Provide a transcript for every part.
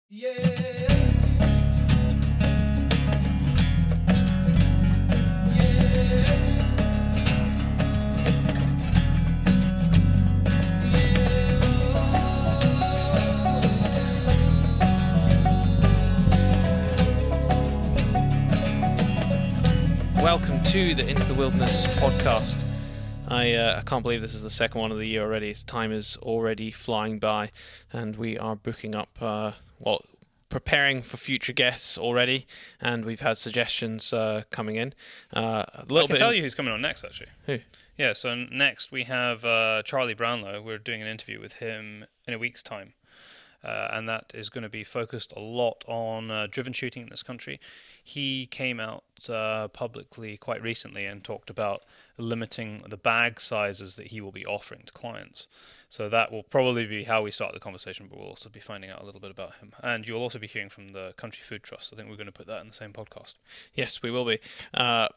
Yeah. Welcome to the Into the Wilderness podcast. I can't believe this is the second one of the year already. Time is already flying by, and we are booking up, preparing for future guests already, and we've had suggestions coming in. I can tell you who's coming on next, actually. Who? Yeah, so next we have Charlie Brownlow. We're doing an interview with him in a week's time. And that is going to be focused a lot on driven shooting in this country. He came out publicly quite recently and talked about limiting the bag sizes that he will be offering to clients. So that will probably be how we start the conversation, but we'll also be finding out a little bit about him. And you'll also be hearing from the Country Food Trust. I think we're going to put that in the same podcast. Yes, we will be. I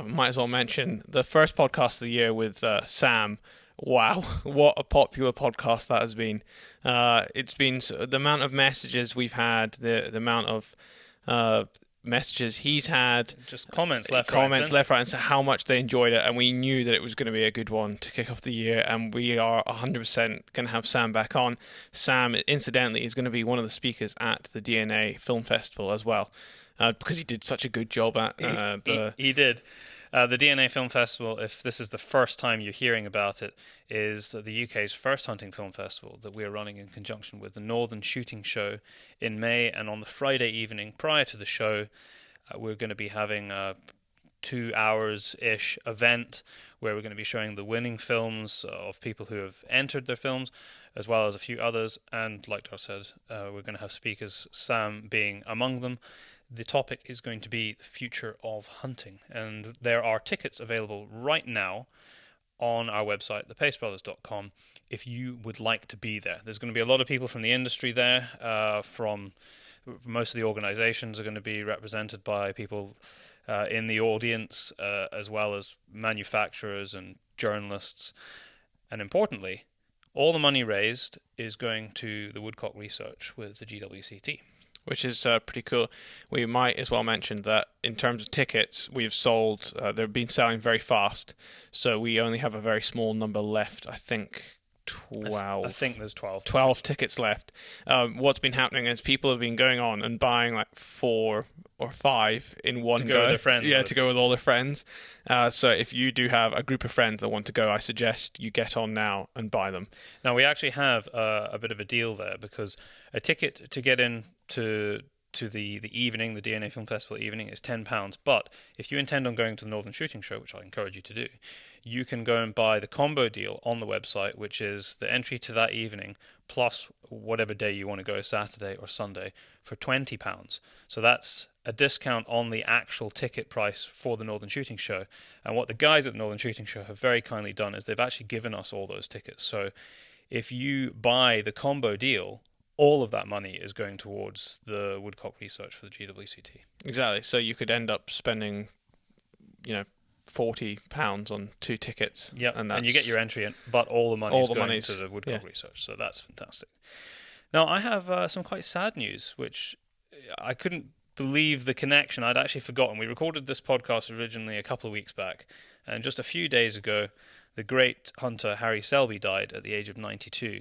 might as well mention the first podcast of the year with Sam. Wow, what a popular podcast that has been. It's been the amount of messages we've had, the amount of messages he's had. Just comments left, right, and and how much they enjoyed it. And we knew that it was going to be a good one to kick off the year. And we are 100% going to have Sam back on. Sam, incidentally, is going to be one of the speakers at the DNA Film Festival as well, because he did such a good job at He did. The DNA Film Festival, if this is the first time you're hearing about it, is the UK's first hunting film festival that we're running in conjunction with the Northern Shooting Show in May. And on the Friday evening prior to the show, we're going to be having a 2 hours-ish event where we're going to be showing the winning films of people who have entered their films, as well as a few others. And like I said, we're going to have speakers, Sam being among them. The topic is going to be the future of hunting, and there are tickets available right now on our website, thepacebrothers.com, if you would like to be there. There's going to be a lot of people from the industry there. From most of the organizations are going to be represented by people in the audience, as well as manufacturers and journalists. And importantly, all the money raised is going to the woodcock research with the GWCT. Which is pretty cool. We might as well mention that in terms of tickets, we've sold, they've been selling very fast, so we only have a very small number left. I think 12. I think there's 12. 12 tickets left. What's been happening is people have been going on and buying like 4 or 5 in one go. To go with their friends. Yeah, to go with all their friends. So if you do have a group of friends that want to go, I suggest you get on now and buy them. Now, we actually have a bit of a deal there, because a ticket to get in to the evening, the DNA Film Festival evening, is £10. But if you intend on going to the Northern Shooting Show, which I encourage you to do, you can go and buy the combo deal on the website, which is the entry to that evening plus whatever day you want to go, Saturday or Sunday, for £20. So that's a discount on the actual ticket price for the Northern Shooting Show. And what the guys at the Northern Shooting Show have very kindly done is they've actually given us all those tickets. So if you buy the combo deal, all of that money is going towards the woodcock research for the GWCT. Exactly. So you could end up spending, £40 on 2 tickets. Yeah, and you get your entry in, but all the money is going to the woodcock research. So that's fantastic. Now, I have some quite sad news, which I couldn't believe the connection. I'd actually forgotten. We recorded this podcast originally a couple of weeks back, and just a few days ago, the great hunter Harry Selby died at the age of 92.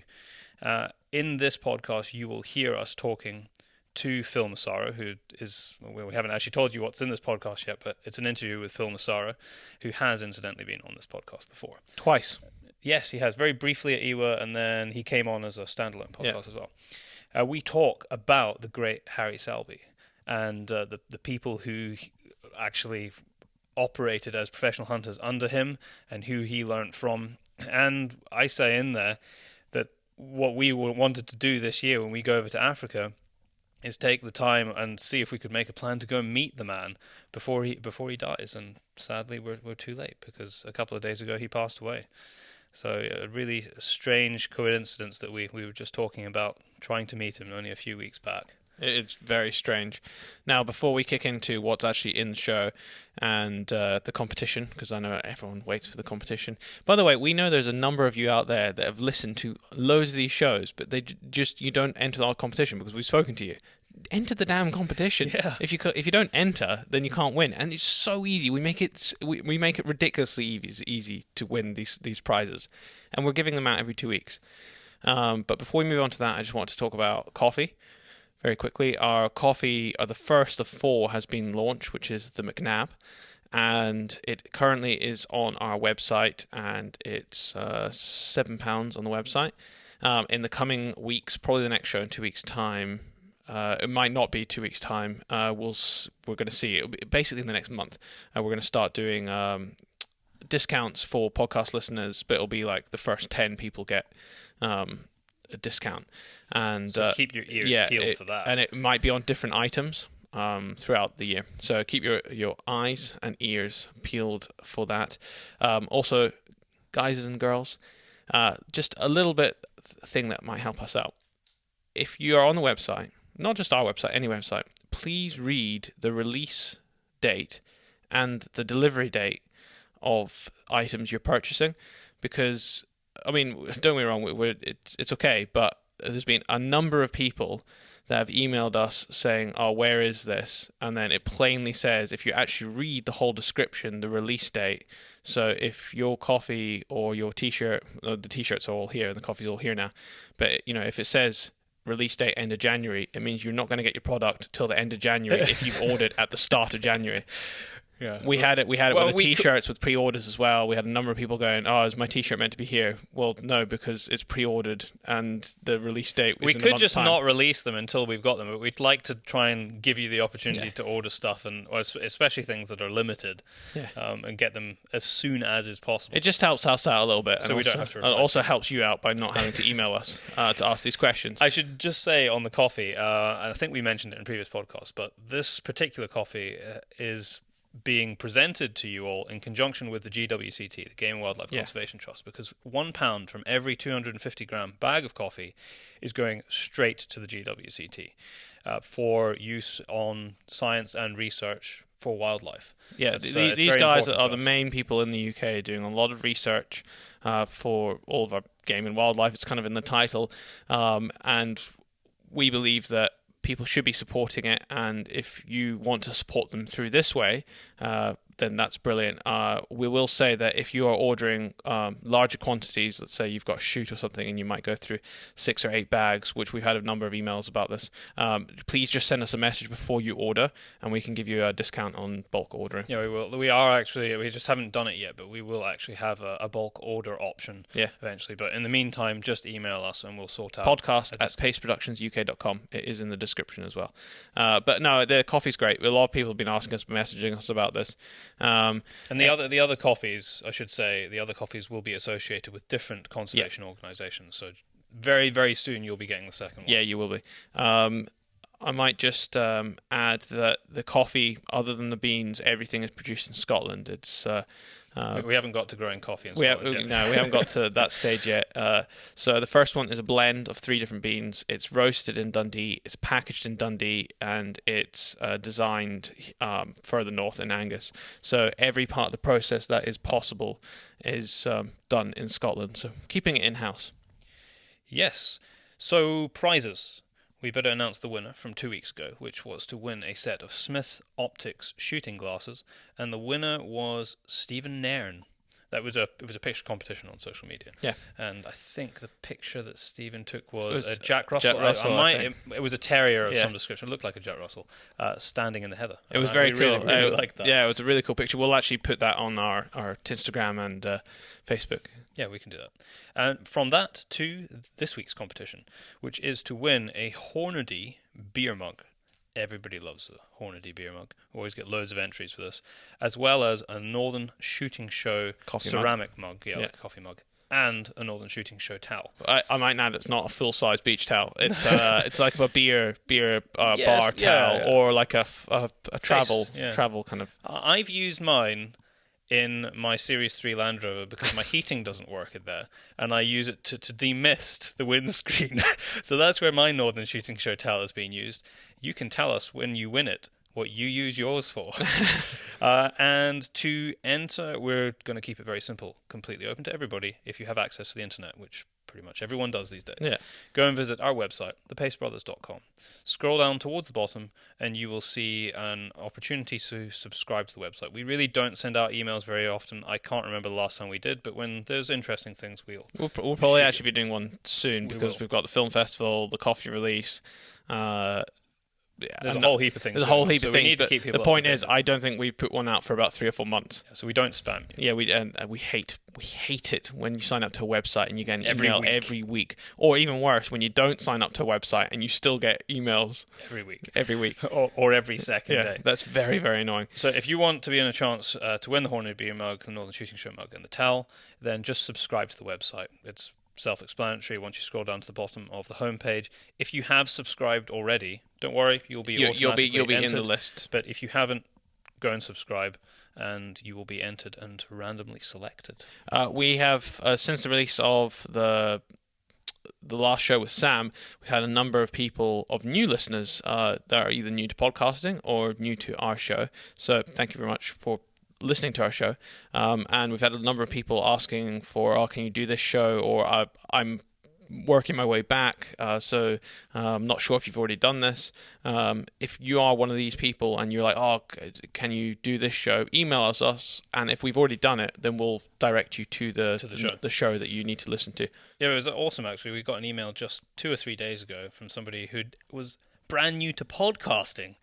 In this podcast, you will hear us talking to Phil Massaro, who is, we haven't actually told you what's in this podcast yet, but it's an interview with Phil Massaro, who has incidentally been on this podcast before. Twice. Yes, he has. Very briefly at EWA, and then he came on as a standalone podcast as well. We talk about the great Harry Selby and the people who actually operated as professional hunters under him and who he learned from. And I say in there that what we wanted to do this year when we go over to Africa is take the time and see if we could make a plan to go and meet the man before he dies. And sadly, we're too late, because a couple of days ago he passed away. So a really strange coincidence that we were just talking about trying to meet him only a few weeks back. It's very strange. Now, before we kick into what's actually in the show and the competition, because I know everyone waits for the competition. By the way, we know there's a number of you out there that have listened to loads of these shows, but you don't enter our competition because we've spoken to you. Enter the damn competition. Yeah. If you don't enter, then you can't win, and it's so easy. We make it ridiculously easy to win these prizes, and we're giving them out every 2 weeks. But before we move on to that, I just want to talk about coffee very quickly. Our coffee, the first of 4, has been launched, which is the McNab, and it currently is on our website, and it's £7 on the website. In the coming weeks, probably the next show in 2 weeks' time. It might not be 2 weeks' time. We're going to see. It'll be basically in the next month. We're going to start doing discounts for podcast listeners, but it'll be like the first 10 people get a discount. And so keep your ears peeled for that. And it might be on different items throughout the year. So keep your eyes and ears peeled for that. Also, guys and girls, just a little bit thing that might help us out. If you are on the website, not just our website, any website, please read the release date and the delivery date of items you're purchasing, because, I mean, don't get me wrong, it's okay, but there's been a number of people that have emailed us saying, oh, where is this? And then it plainly says, if you actually read the whole description, the release date. So if your coffee or your T-shirt, the T-shirts are all here, the coffee's all here now, but, if it says release date end of January, it means you're not going to get your product till the end of January if you've ordered at the start of January. Yeah, we had it with the T-shirts with pre-orders as well. We had a number of people going, "Oh, is my T-shirt meant to be here?" Well, no, because it's pre-ordered and the release date was in a month's time. We could just not release them until we've got them, but we'd like to try and give you the opportunity to order stuff, or especially things that are limited, and get them as soon as is possible. It just helps us out a little bit, so we don't have to. It also helps you out by not having to email us to ask these questions. I should just say on the coffee, I think we mentioned it in previous podcasts, but this particular coffee is being presented to you all in conjunction with the GWCT, the Game and Wildlife Conservation Trust, because £1 from every 250-gram bag of coffee is going straight to the GWCT for use on science and research for wildlife. Yeah, these guys are the main people in the UK doing a lot of research for all of our game and wildlife. It's kind of in the title, and we believe that people should be supporting it, and if you want to support them through this way, then that's brilliant. We will say that if you are ordering larger quantities, let's say you've got a shoot or something and you might go through 6 or 8 bags, which we've had a number of emails about this, please just send us a message before you order and we can give you a discount on bulk ordering. Yeah, we will. We just haven't done it yet, but we will actually have a bulk order option eventually. But in the meantime, just email us and we'll sort out. podcast@paceproductionsuk.com. It is in the description as well. But no, the coffee's great. A lot of people have been asking us, messaging us about this. And the other coffees, I should say, the other coffees will be associated with different conservation organisations. So very, very soon you'll be getting the second one. Yeah, you will be. I might just add that the coffee, other than the beans, everything is produced in Scotland. It's we haven't got to growing coffee in Scotland yet. No, we haven't got to that stage yet. So the first one is a blend of 3 different beans. It's roasted in Dundee, it's packaged in Dundee, and it's designed further north in Angus. So every part of the process that is possible is done in Scotland. So keeping it in-house. Yes. So prizes. We better announce the winner from 2 weeks ago, which was to win a set of Smith Optics shooting glasses, and the winner was Stephen Nairn. It was a picture competition on social media. Yeah. And I think the picture that Stephen took was a Jack Russell. Jack Russell, it was a terrier of some description. It looked like a Jack Russell standing in the heather. It was very cool. Really liked that. Yeah, it was a really cool picture. We'll actually put that on our Instagram and Facebook. Yeah, we can do that. And from that to this week's competition, which is to win a Hornady beer mug. Everybody loves a Hornady beer mug. We always get loads of entries for this, as well as a Northern Shooting Show ceramic mug. Yeah, like a coffee mug. And a Northern Shooting Show towel. I might add, it's not a full-size beach towel. It's like a beer bar towel, or like a travel kind of. I've used mine in my Series 3 Land Rover because my heating doesn't work in there, and I use it to demist the windscreen. So that's where my Northern Shooting Show towel is being used. You can tell us when you win it what you use yours for. And to enter, we're going to keep it very simple, completely open to everybody if you have access to the internet, which pretty much everyone does these days. Yeah. Go and visit our website, thepacebrothers.com. Scroll down towards the bottom and you will see an opportunity to subscribe to the website. We really don't send out emails very often. I can't remember the last time we did, but when there's interesting things, we'll probably actually be doing one soon because will. we've got the film festival, the coffee release. There's a whole heap of things. There's a whole heap of so things. We need to keep people the point up to is, date. I don't think we've put one out for about 3 or 4 months. So we don't spam you. Yeah, we hate it when you sign up to a website and you get an Every email week. every week, or even worse, when you don't sign up to a website and you still get emails Every week. every week. or every second day. That's very, very annoying. So if you want to be in a chance to win the Hornady Beer mug, the Northern Shooting Show mug, and the towel, then just subscribe to the website. It's self-explanatory once you scroll down to the bottom of the homepage. If you have subscribed already, don't worry, you'll be automatically in entered. the list. But if you haven't, go and subscribe, and you will be entered and randomly selected. We have since the release of the last show with Sam, we've had a number of people, of new listeners that are either new to podcasting or new to our show. So thank you very much for listening to our show. And we've had a number of people asking for, can you do this show? Or I'm working my way back, so I'm not sure if you've already done this. If you are one of these people and you're like, can you do this show? Email us, and if we've already done it, then we'll direct you to the show that you need to listen to. Yeah, it was awesome actually. We got an email just 2 or 3 days ago from somebody who was brand new to podcasting,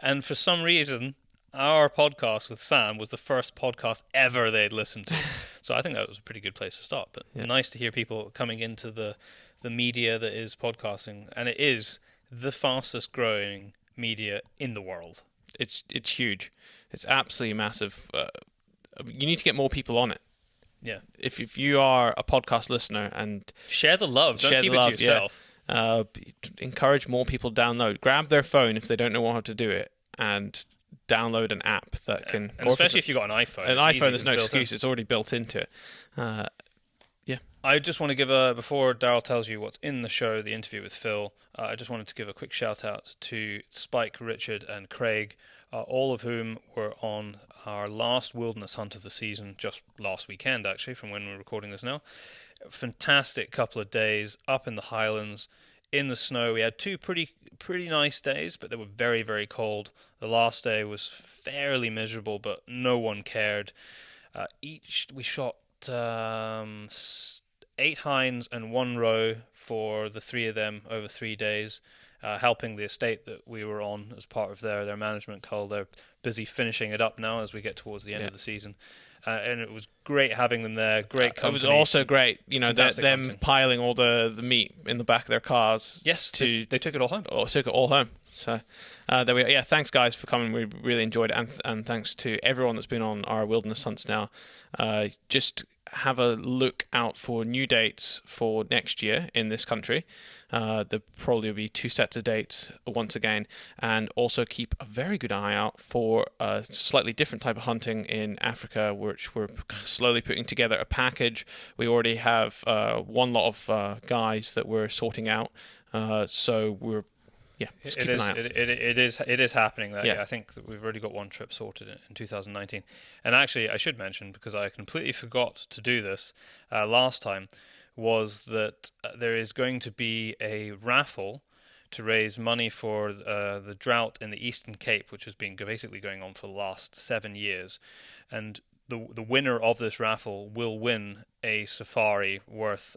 and for some reason our podcast with Sam was the first podcast ever they'd listened to. So I think that was a pretty good place to start. But nice to hear people coming into the media that is podcasting. And it is the fastest growing media in the world. It's huge. It's absolutely massive. You need to get more people on it. Yeah. If you are a podcast listener and share the love. Don't keep it to yourself. Encourage more people to download. Grab their phone if they don't know how to do it and download an app that can... And especially if you've got an iPhone. An iPhone, there's no excuse. It's already built into it. I just want to give before Daryl tells you what's in the show, the interview with Phil, I just wanted to give a quick shout out to Spike, Richard and Craig, all of whom were on our last wilderness hunt of the season, just last weekend actually, from when we're recording this now. Fantastic couple of days up in the Highlands, in the snow. We had 2 pretty nice days, but they were very, very cold. The last day was fairly miserable, but no one cared. We shot 8 hinds and 1 roe for the 3 of them over 3 days, helping the estate that we were on as part of their management cull. They're busy finishing it up now as we get towards the end of the season. And it was great having them there. Great company. It was also great, them hunting. piling all the meat in the back of their cars. Yes, they took it all home. Took it all home. So there we are. Yeah, thanks guys for coming. We really enjoyed it, and thanks to everyone that's been on our wilderness hunts now. Just have a look out for new dates for next year in this country. There'll probably be 2 sets of dates once again, and also keep a very good eye out for a slightly different type of hunting in Africa, which we're slowly putting together a package. We already have one lot of guys that we're sorting out, so we're just keep an eye out. It is happening that year. I think that we've already got 1 trip sorted in 2019. And actually, I should mention, because I completely forgot to do this last time, was that there is going to be a raffle to raise money for the drought in the Eastern Cape, which has been basically going on for the last 7 years. And the winner of this raffle will win a safari worth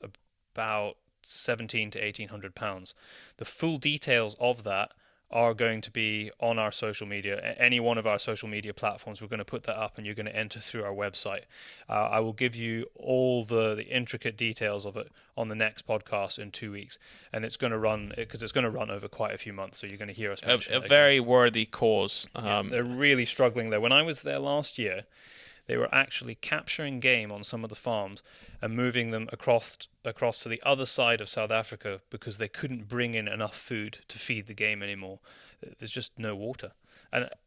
about £1,700 to £1,800. The full details of that are going to be on our social media, any one of our social media platforms. We're going to put that up, and you're going to enter through our website. I will give you all the intricate details of it on the next podcast in 2 weeks, and it's going to run over quite a few months. So you're going to hear us mention a very worthy cause. They're really struggling there. When I was there last year, they were actually capturing game on some of the farms and moving them across to the other side of South Africa because they couldn't bring in enough food to feed the game anymore. There's just no water.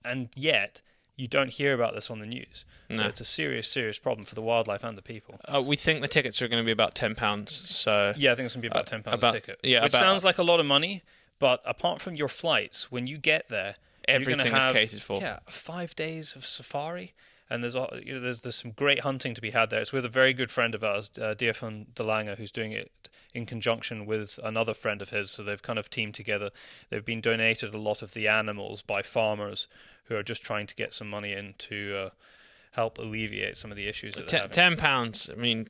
And yet, you don't hear about this on the news. No. But it's a serious problem for the wildlife and the people. We think the tickets are going to be about £10. So yeah, I think it's going to be about £10 a ticket. Yeah, which sounds like a lot of money, but apart from your flights, when you get there, everything you're is catered for. Yeah, 5 days of safari. And there's some great hunting to be had there. It's with a very good friend of ours, Dia van de Lange, who's doing it in conjunction with another friend of his. So they've kind of teamed together. They've been donated a lot of the animals by farmers who are just trying to get some money in to help alleviate some of the issues that they're having. £10, I mean,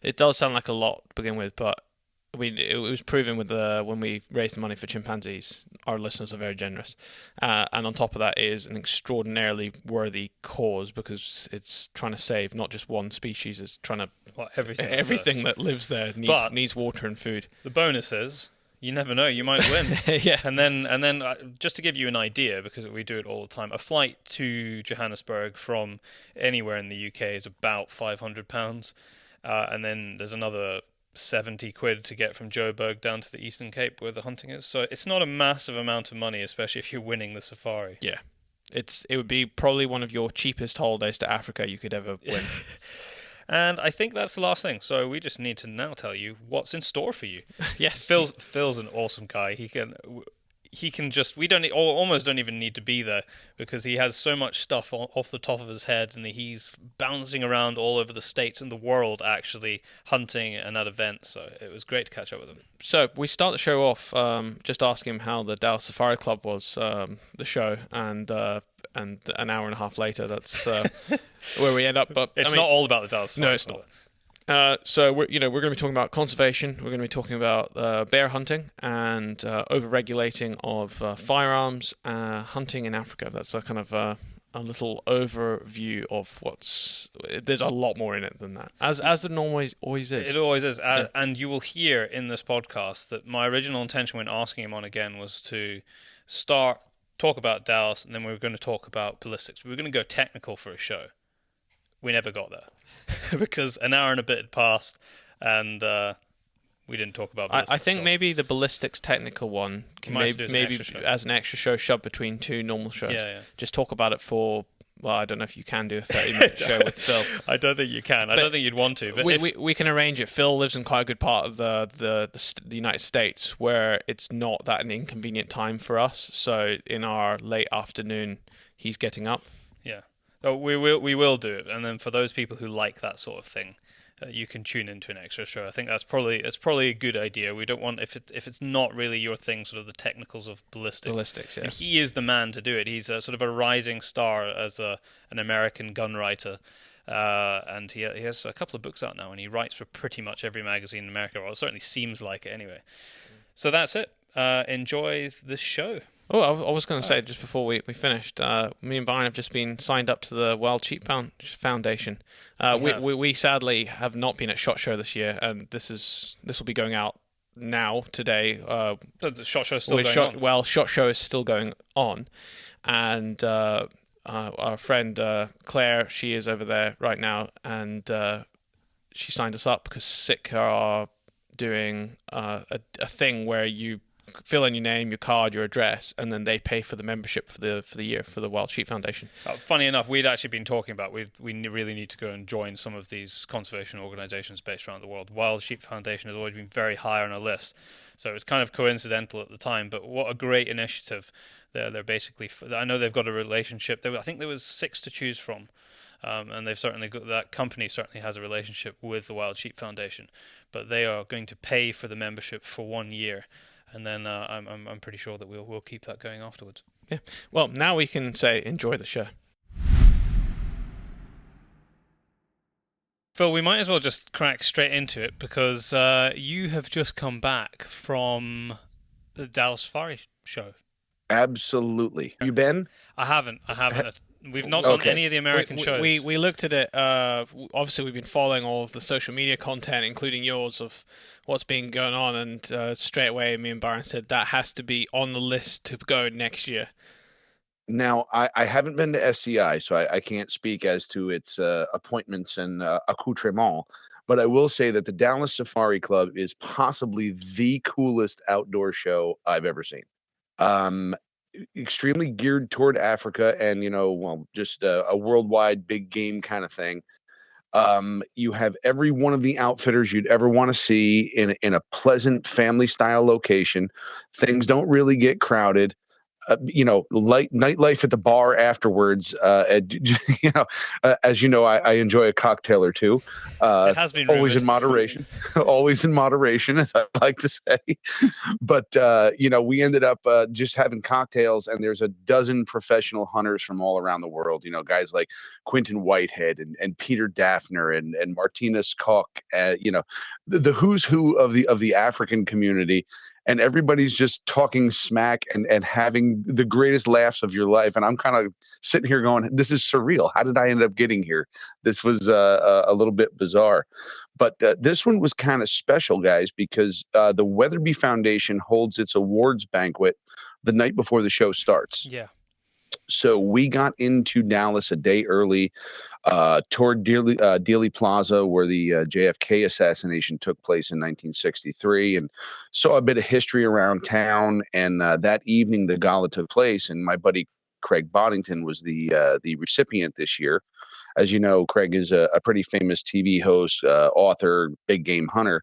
it does sound like a lot to begin with, but it was proven with when we raised the money for chimpanzees, our listeners are very generous, and on top of that is an extraordinarily worthy cause, because it's trying to save not just one species, it's trying to everything that lives there needs water and food. The bonus is, you never know, you might win. Yeah. And then just to give you an idea, because we do it all the time, a flight to Johannesburg from anywhere in the UK is about £500, and then there's another 70 quid to get from Joburg down to the Eastern Cape where the hunting is. So it's not a massive amount of money, especially if you're winning the safari. Yeah. It would be probably one of your cheapest holidays to Africa you could ever win. And I think that's the last thing. So we just need to now tell you what's in store for you. Yes. Phil's an awesome guy. He can just, we almost don't even need to be there, because he has so much stuff off the top of his head, and he's bouncing around all over the States and the world, actually hunting and at events. So it was great to catch up with him. So we start the show off just asking him how the Dallas Safari Club was, the show, and an hour and a half later, that's where we end up. But it's not all about the Dallas Safari. No, it's not. So we're going to be talking about conservation. We're going to be talking about bear hunting and over-regulating of firearms hunting in Africa. That's a kind of a little overview of what's. There's a lot more in it than that, as there normally always is. It always is, yeah. And you will hear in this podcast that my original intention when asking him on again was to talk about Dallas, and then we were going to talk about ballistics. We were going to go technical for a show. We never got there because an hour and a bit had passed, and we didn't talk about ballistics. I think maybe the ballistics technical one can maybe as an extra show shoved between two normal shows. Yeah. Just talk about it for. Well, I don't know if you can do a 30-minute show with Phil. I don't think you can. I don't think you'd want to. But we can arrange it. Phil lives in quite a good part of the United States where it's not that an inconvenient time for us. So in our late afternoon, he's getting up. Yeah. So we will do it. And then for those people who like that sort of thing, you can tune into an extra show. I think it's probably a good idea. We don't want if it's not really your thing, sort of the technicals of ballistics. Ballistics, yeah. And he is the man to do it. He's sort of a rising star as an American gun writer, and he has a couple of books out now, and he writes for pretty much every magazine in America. Well, it certainly seems like it anyway. So that's it. Enjoy the show. Oh, I was going to say, just before we finished, me and Brian have just been signed up to the Wild Sheep Foundation. We sadly have not been at SHOT Show this year, and this will be going out now, today. The SHOT Show is still going on? Well, SHOT Show is still going on, and our friend Claire, she is over there right now, and she signed us up because SICK are doing a thing where you fill in your name, your card, your address, and then they pay for the membership for the year for the Wild Sheep Foundation. Funny enough, we'd actually been talking about we really need to go and join some of these conservation organisations based around the world. Wild Sheep Foundation has always been very high on our list, so it's kind of coincidental at the time. But what a great initiative! They're basically. I know they've got a relationship. I think there was 6 to choose from. And they've certainly got, that company certainly has a relationship with the Wild Sheep Foundation, but they are going to pay for the membership for 1 year, and then I'm pretty sure that we'll keep that going afterwards. Yeah. Well, now we can say enjoy the show. Phil, we might as well just crack straight into it because you have just come back from the Dallas Safari show. Absolutely. You been? I haven't. We've not done any of the American shows. We looked at it. Obviously, we've been following all of the social media content, including yours, of what's been going on. And straight away, me and Byron said that has to be on the list to go next year. Now, I haven't been to SCI, so I can't speak as to its appointments and accoutrement. But I will say that the Dallas Safari Club is possibly the coolest outdoor show I've ever seen. extremely geared toward Africa and, well, just a worldwide big game kind of thing. You have every one of the outfitters you'd ever want to see in a pleasant family style location. Things don't really get crowded. Nightlife at the bar afterwards. As you know, I enjoy a cocktail or two. It has been always rumored. in moderation, always in moderation, as I like to say. But we ended up just having cocktails, and there's a dozen professional hunters from all around the world. Guys like Quentin Whitehead and Peter Daphner and Martinez Koch. The who's who of the African community. And everybody's just talking smack and having the greatest laughs of your life. And I'm kind of sitting here going, this is surreal. How did I end up getting here? This was a little bit bizarre. But this one was kind of special, guys, because the Weatherby Foundation holds its awards banquet the night before the show starts. Yeah. So we got into Dallas a day early, toward Dealey Plaza, where the JFK assassination took place in 1963, and saw a bit of history around town. And that evening, the gala took place, and my buddy Craig Boddington was the recipient this year. As you know, Craig is a pretty famous TV host, author, big game hunter.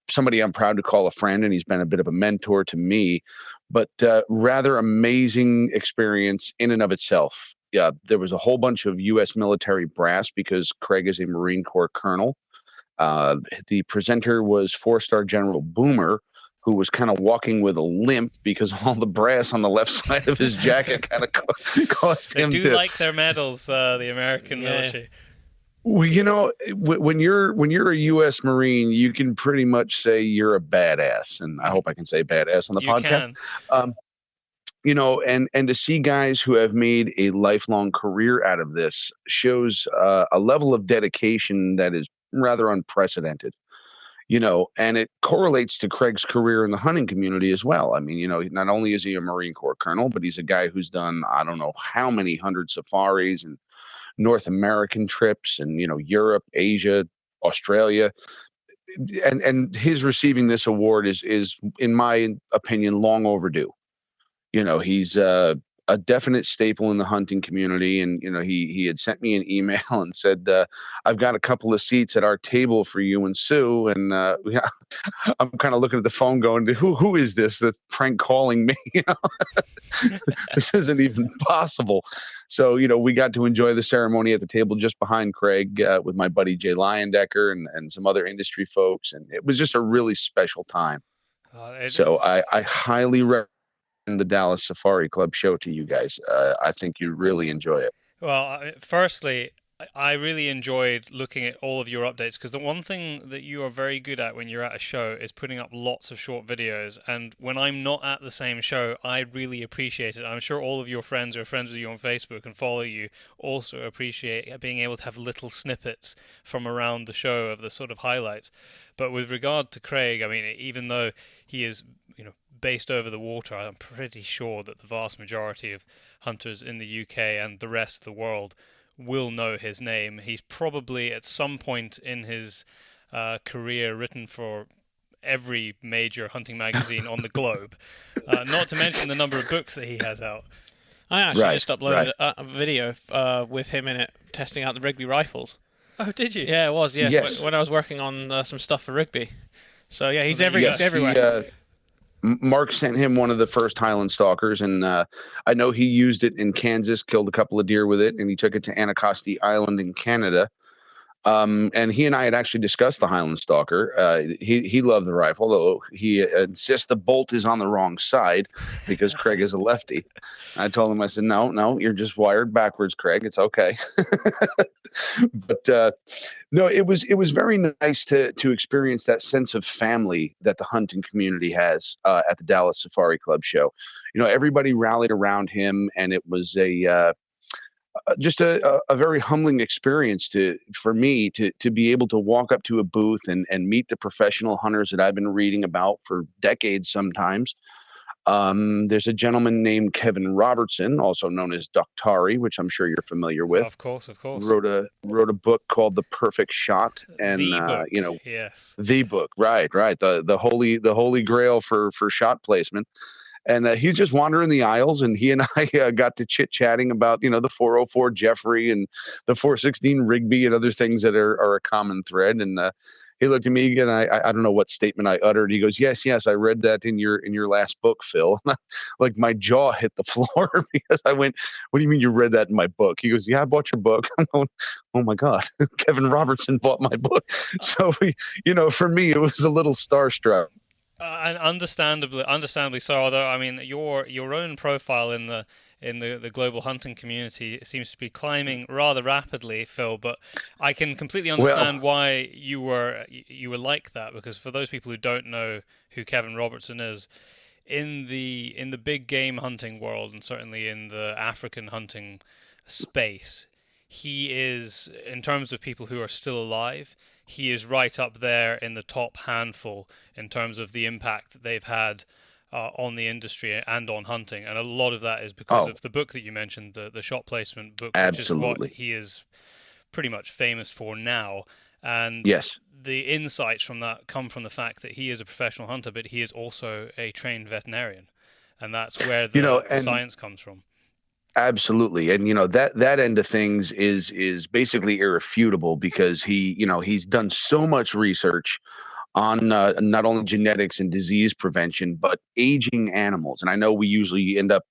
Somebody I'm proud to call a friend, and he's been a bit of a mentor to me. But rather amazing experience in and of itself. Yeah, there was a whole bunch of U.S. military brass because Craig is a Marine Corps colonel. The presenter was 4-star General Boomer, who was kind of walking with a limp because all the brass on the left side of his jacket kind of caused him to... They do like their medals, the American military. Well, when you're a U.S. Marine, you can pretty much say you're a badass, and I hope I can say badass on the podcast. And to see guys who have made a lifelong career out of this shows a level of dedication that is rather unprecedented. And it correlates to Craig's career in the hunting community as well. I mean, not only is he a Marine Corps colonel, but he's a guy who's done I don't know how many hundred safaris and North American trips and, Europe, Asia, Australia. And his receiving this award is, in my opinion, long overdue. He's a definite staple in the hunting community. And, he had sent me an email and said, I've got a couple of seats at our table for you and Sue. And I'm kind of looking at the phone going, who is this that's prank calling me? This isn't even possible. So, we got to enjoy the ceremony at the table just behind Craig with my buddy Jay Leyendecker and some other industry folks. And it was just a really special time. So I highly recommend the Dallas Safari Club show to you guys. I think you really enjoy it. Well, firstly, I really enjoyed looking at all of your updates, because the one thing that you are very good at when you're at a show is putting up lots of short videos. And when I'm not at the same show, I really appreciate it. I'm sure all of your friends who are friends with you on Facebook and follow you also appreciate being able to have little snippets from around the show of the sort of highlights. But with regard to Craig, I mean, even though he is, based over the water, I'm pretty sure that the vast majority of hunters in the UK and the rest of the world will know his name. He's probably at some point in his career written for every major hunting magazine on the globe, not to mention the number of books that he has out. I actually just uploaded a video with him in it, testing out the Rigby rifles. Oh, did you? Yeah, it was, yeah. Yes. When I was working on some stuff for Rigby. So, yeah, he's everywhere. Mark sent him one of the first Highland Stalkers, and I know he used it in Kansas, killed a couple of deer with it, and he took it to Anacostia Island in Canada. And he and I had actually discussed the Highland Stalker. He loved the rifle, though he insists the bolt is on the wrong side because Craig is a lefty. I told him, I said, no, you're just wired backwards, Craig. It's okay. But no, it was very nice to experience that sense of family that the hunting community has at the Dallas Safari Club show. Everybody rallied around him, and it was just a very humbling experience for me to be able to walk up to a booth and meet the professional hunters that I've been reading about for decades sometimes. There's a gentleman named Kevin Robertson, also known as Doctari, which I'm sure you're familiar with. Of course. Wrote a book called The Perfect Shot, and the book. Yes, the book, right, the holy grail for shot placement. And he's just wandering the aisles, and he and I got to chit-chatting about, the 404 Jeffrey and the 416 Rigby and other things that are a common thread. And he looked at me, and I don't know what statement I uttered. He goes, yes, I read that in your last book, Phil. Like my jaw hit the floor because I went, what do you mean you read that in my book? He goes, yeah, I bought your book. I'm going, oh my God, Kevin Robertson bought my book. So, for me, it was a little starstruck. And understandably so. Although, I mean, your own profile in the global hunting community seems to be climbing rather rapidly, Phil. But I can completely understand why you were like that, because for those people who don't know who Kevin Robertson is, in the big game hunting world, and certainly in the African hunting space, he is, in terms of people who are still alive, he is right up there in the top handful in terms of the impact that they've had on the industry and on hunting. And a lot of that is because of the book that you mentioned, the shot placement book, Absolutely. which is what he is pretty much famous for now. And yes, the insights from that come from the fact that he is a professional hunter, but he is also a trained veterinarian. And that's where the science comes from. Absolutely. And, that end of things is basically irrefutable, because he's done so much research on not only genetics and disease prevention, but aging animals. And I know we usually end up,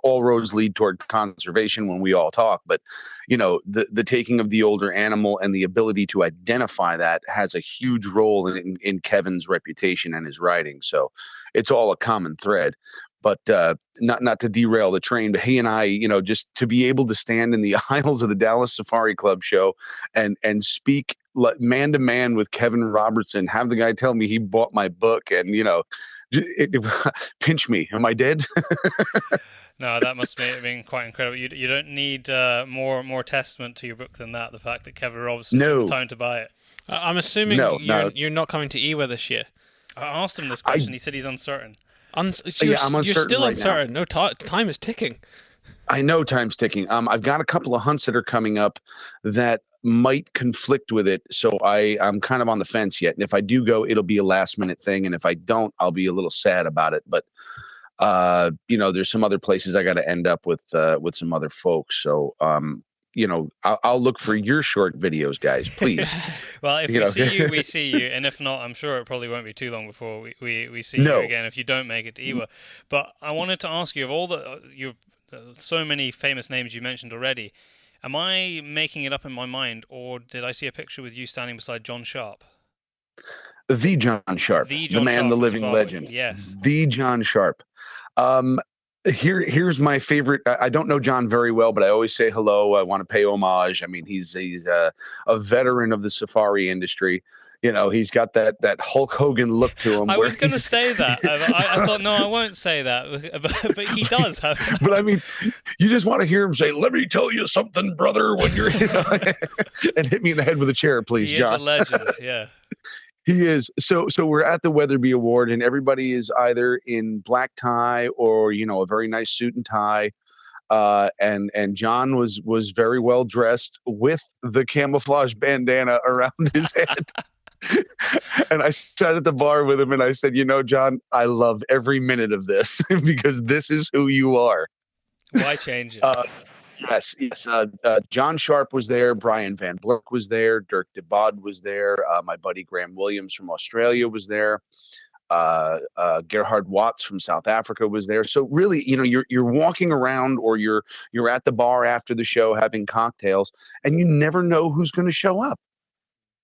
all roads lead toward conservation when we all talk, but, the taking of the older animal and the ability to identify that has a huge role in Kevin's reputation and his writing. So it's all a common thread. But not to derail the train, but he and I, just to be able to stand in the aisles of the Dallas Safari Club show and speak man to man with Kevin Robertson, have the guy tell me he bought my book, and pinch me. Am I dead? No, that must have been quite incredible. You don't need more testament to your book than that. The fact that Kevin Robertson took the time to buy it. I'm assuming you're not coming to Ewa this year. I asked him this question. He said he's uncertain. I'm uncertain. You're still right uncertain. now. No, time is ticking. I know time's ticking. I've got a couple of hunts that are coming up that might conflict with it, so I'm kind of on the fence yet. And if I do go, it'll be a last minute thing, and if I don't, I'll be a little sad about it. But there's some other places I got to end up with some other folks. So I'll look for your short videos, guys, please. Well, if we see you, we see you. And if not, I'm sure it probably won't be too long before we see you again if you don't make it to Ewa. But I wanted to ask you, of all so many famous names you mentioned already, am I making it up in my mind, or did I see a picture with you standing beside John Sharp? The John Sharp, the man, the living legend. Yes. The John Sharp. Here's my favorite. I don't know John very well, but I always say hello. I want to pay homage. I mean, he's a veteran of the safari industry. He's got that Hulk Hogan look to him. I was going to say that. I thought, no, I won't say that. But he does have that. But I mean, you just want to hear him say, let me tell you something, brother, when you're, and hit me in the head with a chair, please, John. He is a legend, yeah. He is. So we're at the Weatherby Award, and everybody is either in black tie or, a very nice suit and tie. And John was very well dressed with the camouflage bandana around his head. And I sat at the bar with him and I said, John, I love every minute of this because this is who you are. Why change it? Yes. John Sharp was there. Brian Van Blurk was there. Dirk de Bod was there. My buddy Graham Williams from Australia was there. Gerhard Watts from South Africa was there. So really, you're walking around, or you're at the bar after the show having cocktails, and you never know who's going to show up.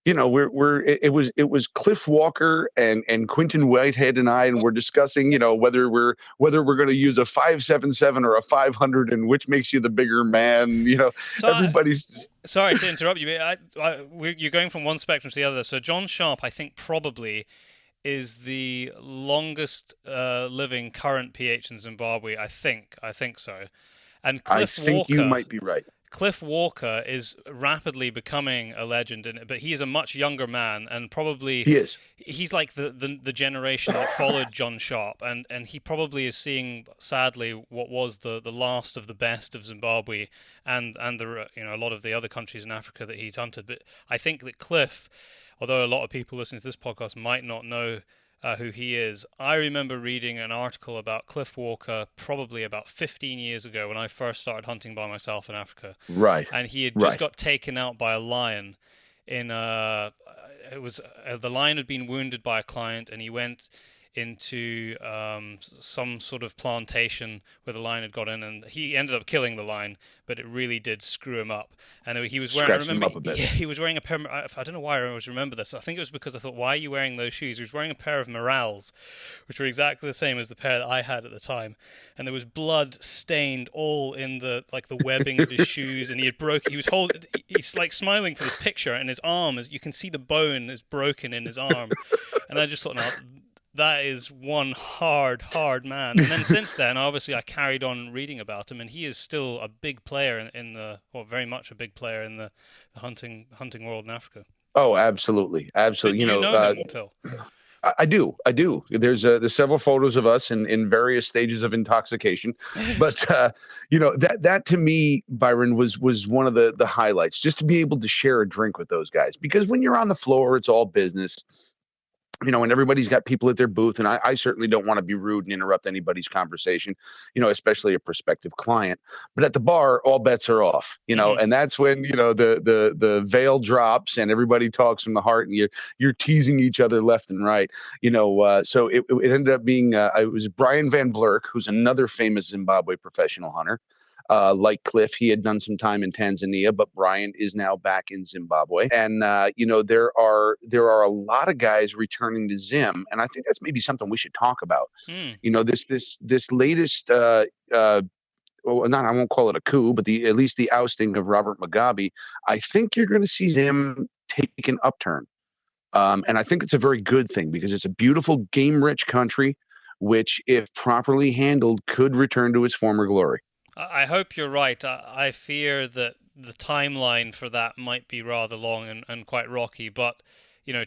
It was Cliff Walker and Quentin Whitehead and I, and we're discussing, whether we're going to use a 5.77 or a 500, and which makes you the bigger man. So everybody's. Sorry to interrupt you. You're going from one spectrum to the other. So John Sharp, I think, probably is the longest living current PH in Zimbabwe. I think so. And Cliff Walker, you might be right. Cliff Walker is rapidly becoming a legend, but he is a much younger man, and probably he's like the generation that followed John Sharp, and he probably is seeing, sadly, what was the last of the best of Zimbabwe and the a lot of the other countries in Africa that he's hunted. But I think that Cliff, although a lot of people listening to this podcast might not know who he is. I remember reading an article about Cliff Walker probably about 15 years ago when I first started hunting by myself in Africa. Right. And he had Right. just got taken out by a lion in the lion had been wounded by a client, and he went into some sort of plantation where the lion had got in, and he ended up killing the lion, but it really did screw him up. And he was wearing, Scratched him up a bit. Yeah, he was wearing a pair. I don't know why I always remember this. I think it was because I thought, why are you wearing those shoes? He was wearing a pair of Morales, which were exactly the same as the pair that I had at the time, and there was blood stained all in the webbing of his shoes, and he's like smiling for this picture, and his arm, as you can see, the bone is broken in his arm, and I just thought, no, that is one hard man. And then since then, obviously, I carried on reading about him, and he is still a big player very much a big player in the hunting world in Africa. Oh, absolutely. Absolutely. You know him, Phil. I do. There's several photos of us in various stages of intoxication, but that to me, Byron, was one of the highlights, just to be able to share a drink with those guys, because when you're on the floor, it's all business. And everybody's got people at their booth, and I certainly don't want to be rude and interrupt anybody's conversation, especially a prospective client. But at the bar, all bets are off, and that's when, the veil drops and everybody talks from the heart, and you're teasing each other left and right, so it ended up being, it was Brian Van Blurk, who's another famous Zimbabwe professional hunter. Like Cliff, he had done some time in Tanzania, but Brian is now back in Zimbabwe. And, there are a lot of guys returning to Zim. And I think that's maybe something we should talk about. This latest, I won't call it a coup, but at least the ousting of Robert Mugabe, I think you're going to see Zim take an upturn. And I think it's a very good thing, because it's a beautiful game-rich country, which, if properly handled, could return to its former glory. I hope you're right. I fear that the timeline for that might be rather long and quite rocky, but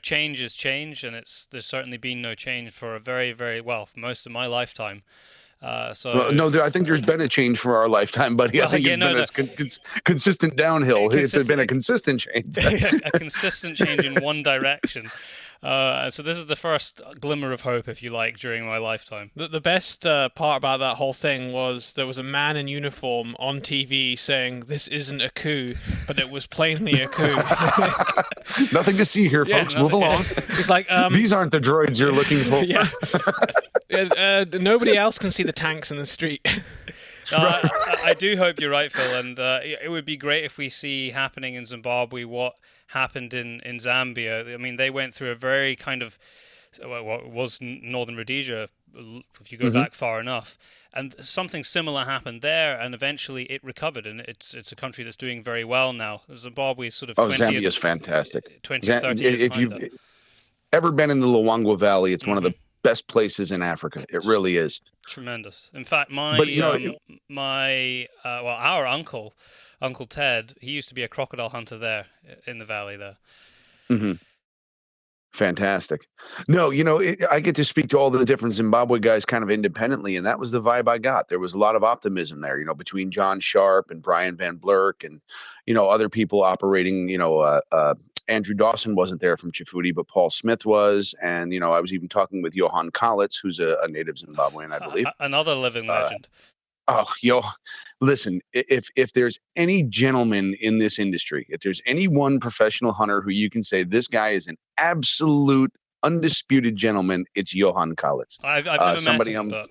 change is change, and there's certainly been no change for a very, very for most of my lifetime. I think there's been a change for our lifetime, buddy. I think it's been a consistent downhill. It's been a consistent change. A consistent change in one direction. So this is the first glimmer of hope, if you like, during my lifetime. The best part about that whole thing was there was a man in uniform on TV saying, "This isn't a coup," but it was plainly a coup. Nothing to see here, folks. Move along. It's like, these aren't the droids you're looking for. Nobody else can see the tanks in the street. I do hope you're right, Phil, and it would be great if we see happening in Zimbabwe what happened in Zambia. I mean, they went through a very kind of, what was Northern Rhodesia, if you go back far enough, and something similar happened there, and eventually it recovered, and it's a country that's doing very well now. Zimbabwe is sort of Zambia's fantastic. 20, 30 years if you've ever been in the Luangwa Valley, it's one of the best places in Africa. It really is tremendous. In fact, our Uncle Ted, he used to be a crocodile hunter there in the valley there. Mm-hmm. Fantastic. No, I get to speak to all the different Zimbabwe guys kind of independently, and that was the vibe I got. There was a lot of optimism there, between John Sharp and Brian Van Blurk and, other people operating, Andrew Dawson wasn't there from Chifuti, but Paul Smith was. And, I was even talking with Johan Kalitz, who's a native Zimbabwean, I believe. Another living legend. Listen, if there's any gentleman in this industry, if there's any one professional hunter who you can say this guy is an absolute undisputed gentleman, it's Johan Kalitz. I've never met him, but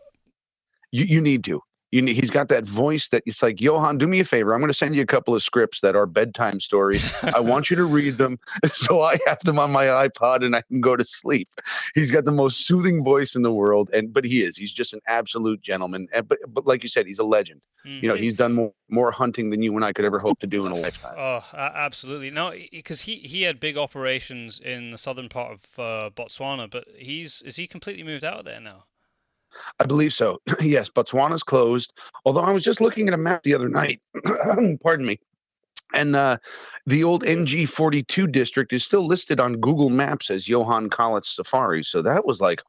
you need to. He's got that voice that it's like, Johan, do me a favor. I'm going to send you a couple of scripts that are bedtime stories. I want you to read them so I have them on my iPod and I can go to sleep. He's got the most soothing voice in the world, but he's just an absolute gentleman. But like you said, he's a legend. He's done more hunting than you and I could ever hope to do in a lifetime. Oh, absolutely. No, because he had big operations in the southern part of Botswana, but is he completely moved out of there now? I believe so. Yes, Botswana's closed. Although I was just looking at a map the other night, pardon me, and the old NG42 district is still listed on Google Maps as Johan Kalitz Safari. So that was like,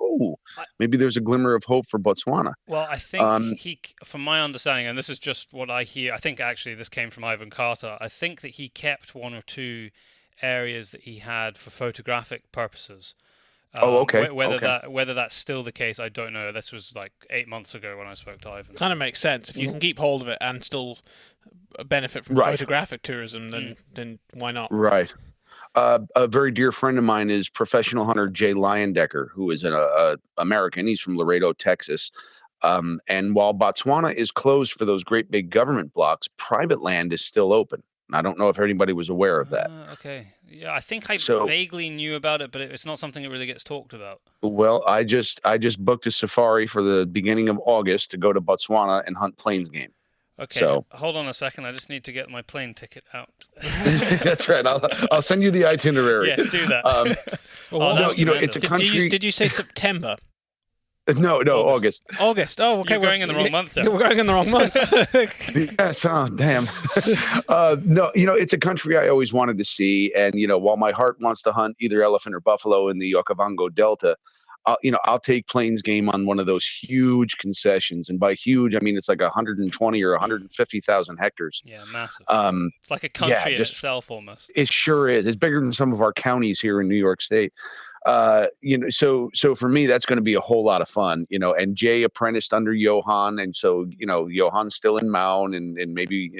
maybe there's a glimmer of hope for Botswana. Well, I think from my understanding, and this is just what I hear, I think actually this came from Ivan Carter, I think that he kept one or two areas that he had for photographic purposes. Okay. Whether that's still the case, I don't know. This was like 8 months ago when I spoke to Ivan. Kind of makes sense. If you can keep hold of it and still benefit from photographic tourism, then why not? Right. A very dear friend of mine is professional hunter Jay Leyendecker, who is an American. He's from Laredo, Texas. And while Botswana is closed for those great big government blocks, private land is still open. And I don't know if anybody was aware of that. Okay. Yeah, I think I vaguely knew about it, but it's not something that really gets talked about. Well, I just booked a safari for the beginning of August to go to Botswana and hunt plains game. Okay, so hold on a second. I just need to get my plane ticket out. That's right. I'll send you the itinerary. Yes, do that. It's a country. Did you say September? No, August. August. Oh, okay. You're going in the wrong month then. We're going in the wrong month. Yes. Oh, damn. No, it's a country I always wanted to see. And, while my heart wants to hunt either elephant or buffalo in the Okavango Delta, I'll take plains game on one of those huge concessions. And by huge, I mean, it's like 120 or 150,000 hectares. Yeah, massive. It's like a country in itself almost. It sure is. It's bigger than some of our counties here in New York State. So for me, that's going to be a whole lot of fun, and Jay apprenticed under Johan. And so, Johan's still in Maun and maybe,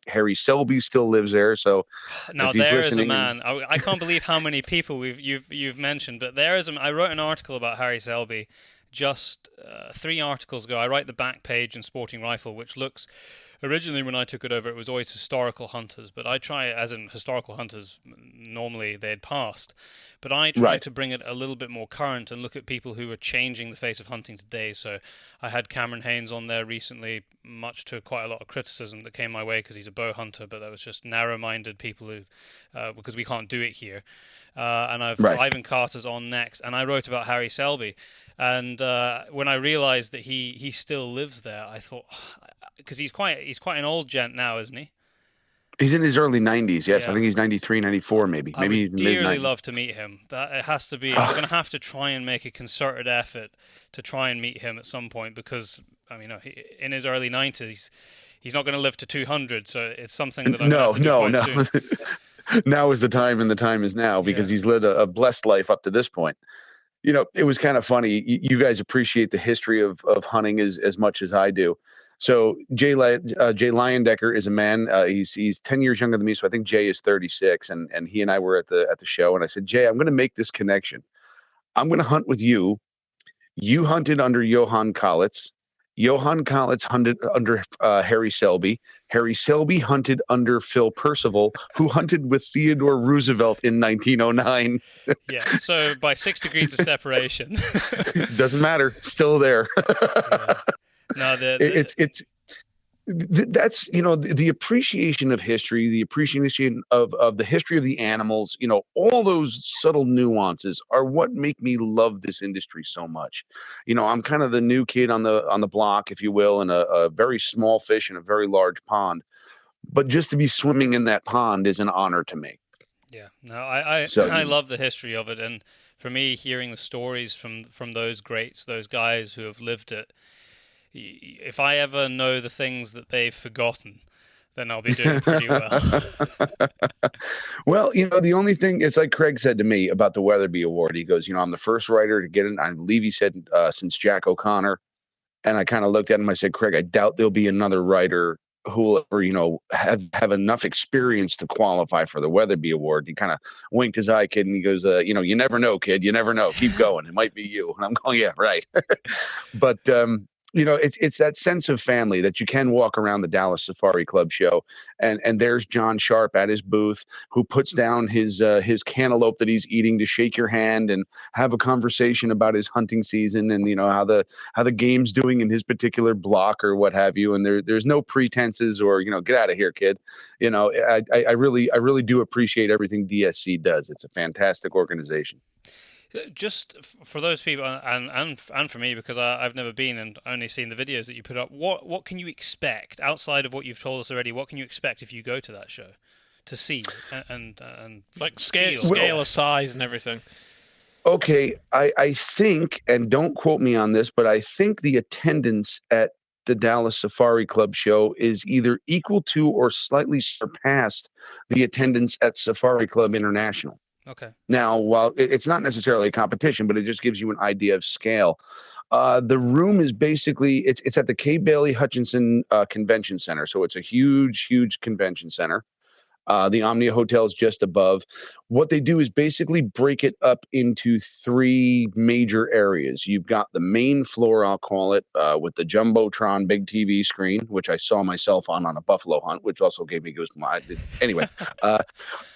Harry Selby still lives there. So now there is a man. I can't believe how many people you've mentioned, but I wrote an article about Harry Selby just 3 articles ago. I write the back page in Sporting Rifle, which looks originally when I took it over, it was always historical hunters, but I try, as in historical hunters, normally they'd passed, but I tried to bring it a little bit more current and look at people who are changing the face of hunting today. So I had Cameron Haynes on there recently, much to quite a lot of criticism that came my way because he's a bow hunter, but that was just narrow-minded people who, because we can't do it here. And Ivan Carter's on next, and I wrote about Harry Selby. And when I realized that he still lives there, I thought, because he's quite an old gent now, isn't he? He's in his early 90s. Yes, yeah. I think he's 93, 94, maybe. I would dearly love to meet him. It has to be. I'm going to have to try and make a concerted effort to try and meet him at some point because, I mean, in his early 90s, he's not going to live to 200. So it's something that I'm going to do quite soon. Now is the time, and the time is now because he's led a blessed life up to this point. It was kind of funny. You guys appreciate the history of hunting as much as I do. So Jay Leyendecker is a man. He's 10 years younger than me, so I think Jay is 36. And he and I were at the show, and I said, Jay, I'm going to make this connection. I'm going to hunt with you. You hunted under Johan Kalitz. Johan Kalitz hunted under Harry Selby. Harry Selby hunted under Phil Percival, who hunted with Theodore Roosevelt in 1909. Yeah, so by 6 degrees of separation. Doesn't matter. Still there. Yeah. No, that's the appreciation of history, the appreciation of the history of the animals. All those subtle nuances are what make me love this industry so much. I'm kind of the new kid on the block, if you will, in a very small fish in a very large pond. But just to be swimming in that pond is an honor to me. Yeah, no, I love the history of it, and for me, hearing the stories from those greats, those guys who have lived it. If I ever know the things that they've forgotten, then I'll be doing pretty well. Well, the only thing, it's like Craig said to me about the Weatherby Award. He goes, I'm the first writer to get it. I believe he said since Jack O'Connor. And I kind of looked at him. I said, Craig, I doubt there'll be another writer who will ever, have enough experience to qualify for the Weatherby Award. He kind of winked his eye, kid, and he goes, you never know, kid. You never know. Keep going. It might be you. And I'm going, yeah, right. But, it's that sense of family that you can walk around the Dallas Safari Club show and there's John Sharp at his booth who puts down his cantaloupe that he's eating to shake your hand and have a conversation about his hunting season and how the game's doing in his particular block or what have you. And there's no pretenses or get out of here, kid. I really do appreciate everything DSC does. It's a fantastic organization. Just for those people, and for me, because I've never been and only seen the videos that you put up, what can you expect outside of what you've told us already? What can you expect if you go to that show to see and like scale of size and everything? Okay, I think, and don't quote me on this, but I think the attendance at the Dallas Safari Club show is either equal to or slightly surpassed the attendance at Safari Club International. Okay. Now, while it's not necessarily a competition, but it just gives you an idea of scale. The room is basically it's at the Kay Bailey Hutchinson Convention Center, so it's a huge convention center. The Omnia Hotel is just above. What they do is basically break it up into three major areas. You've got the main floor, I'll call it, with the Jumbotron big TV screen, which I saw myself on a buffalo hunt, which also gave me goosebumps. Anyway,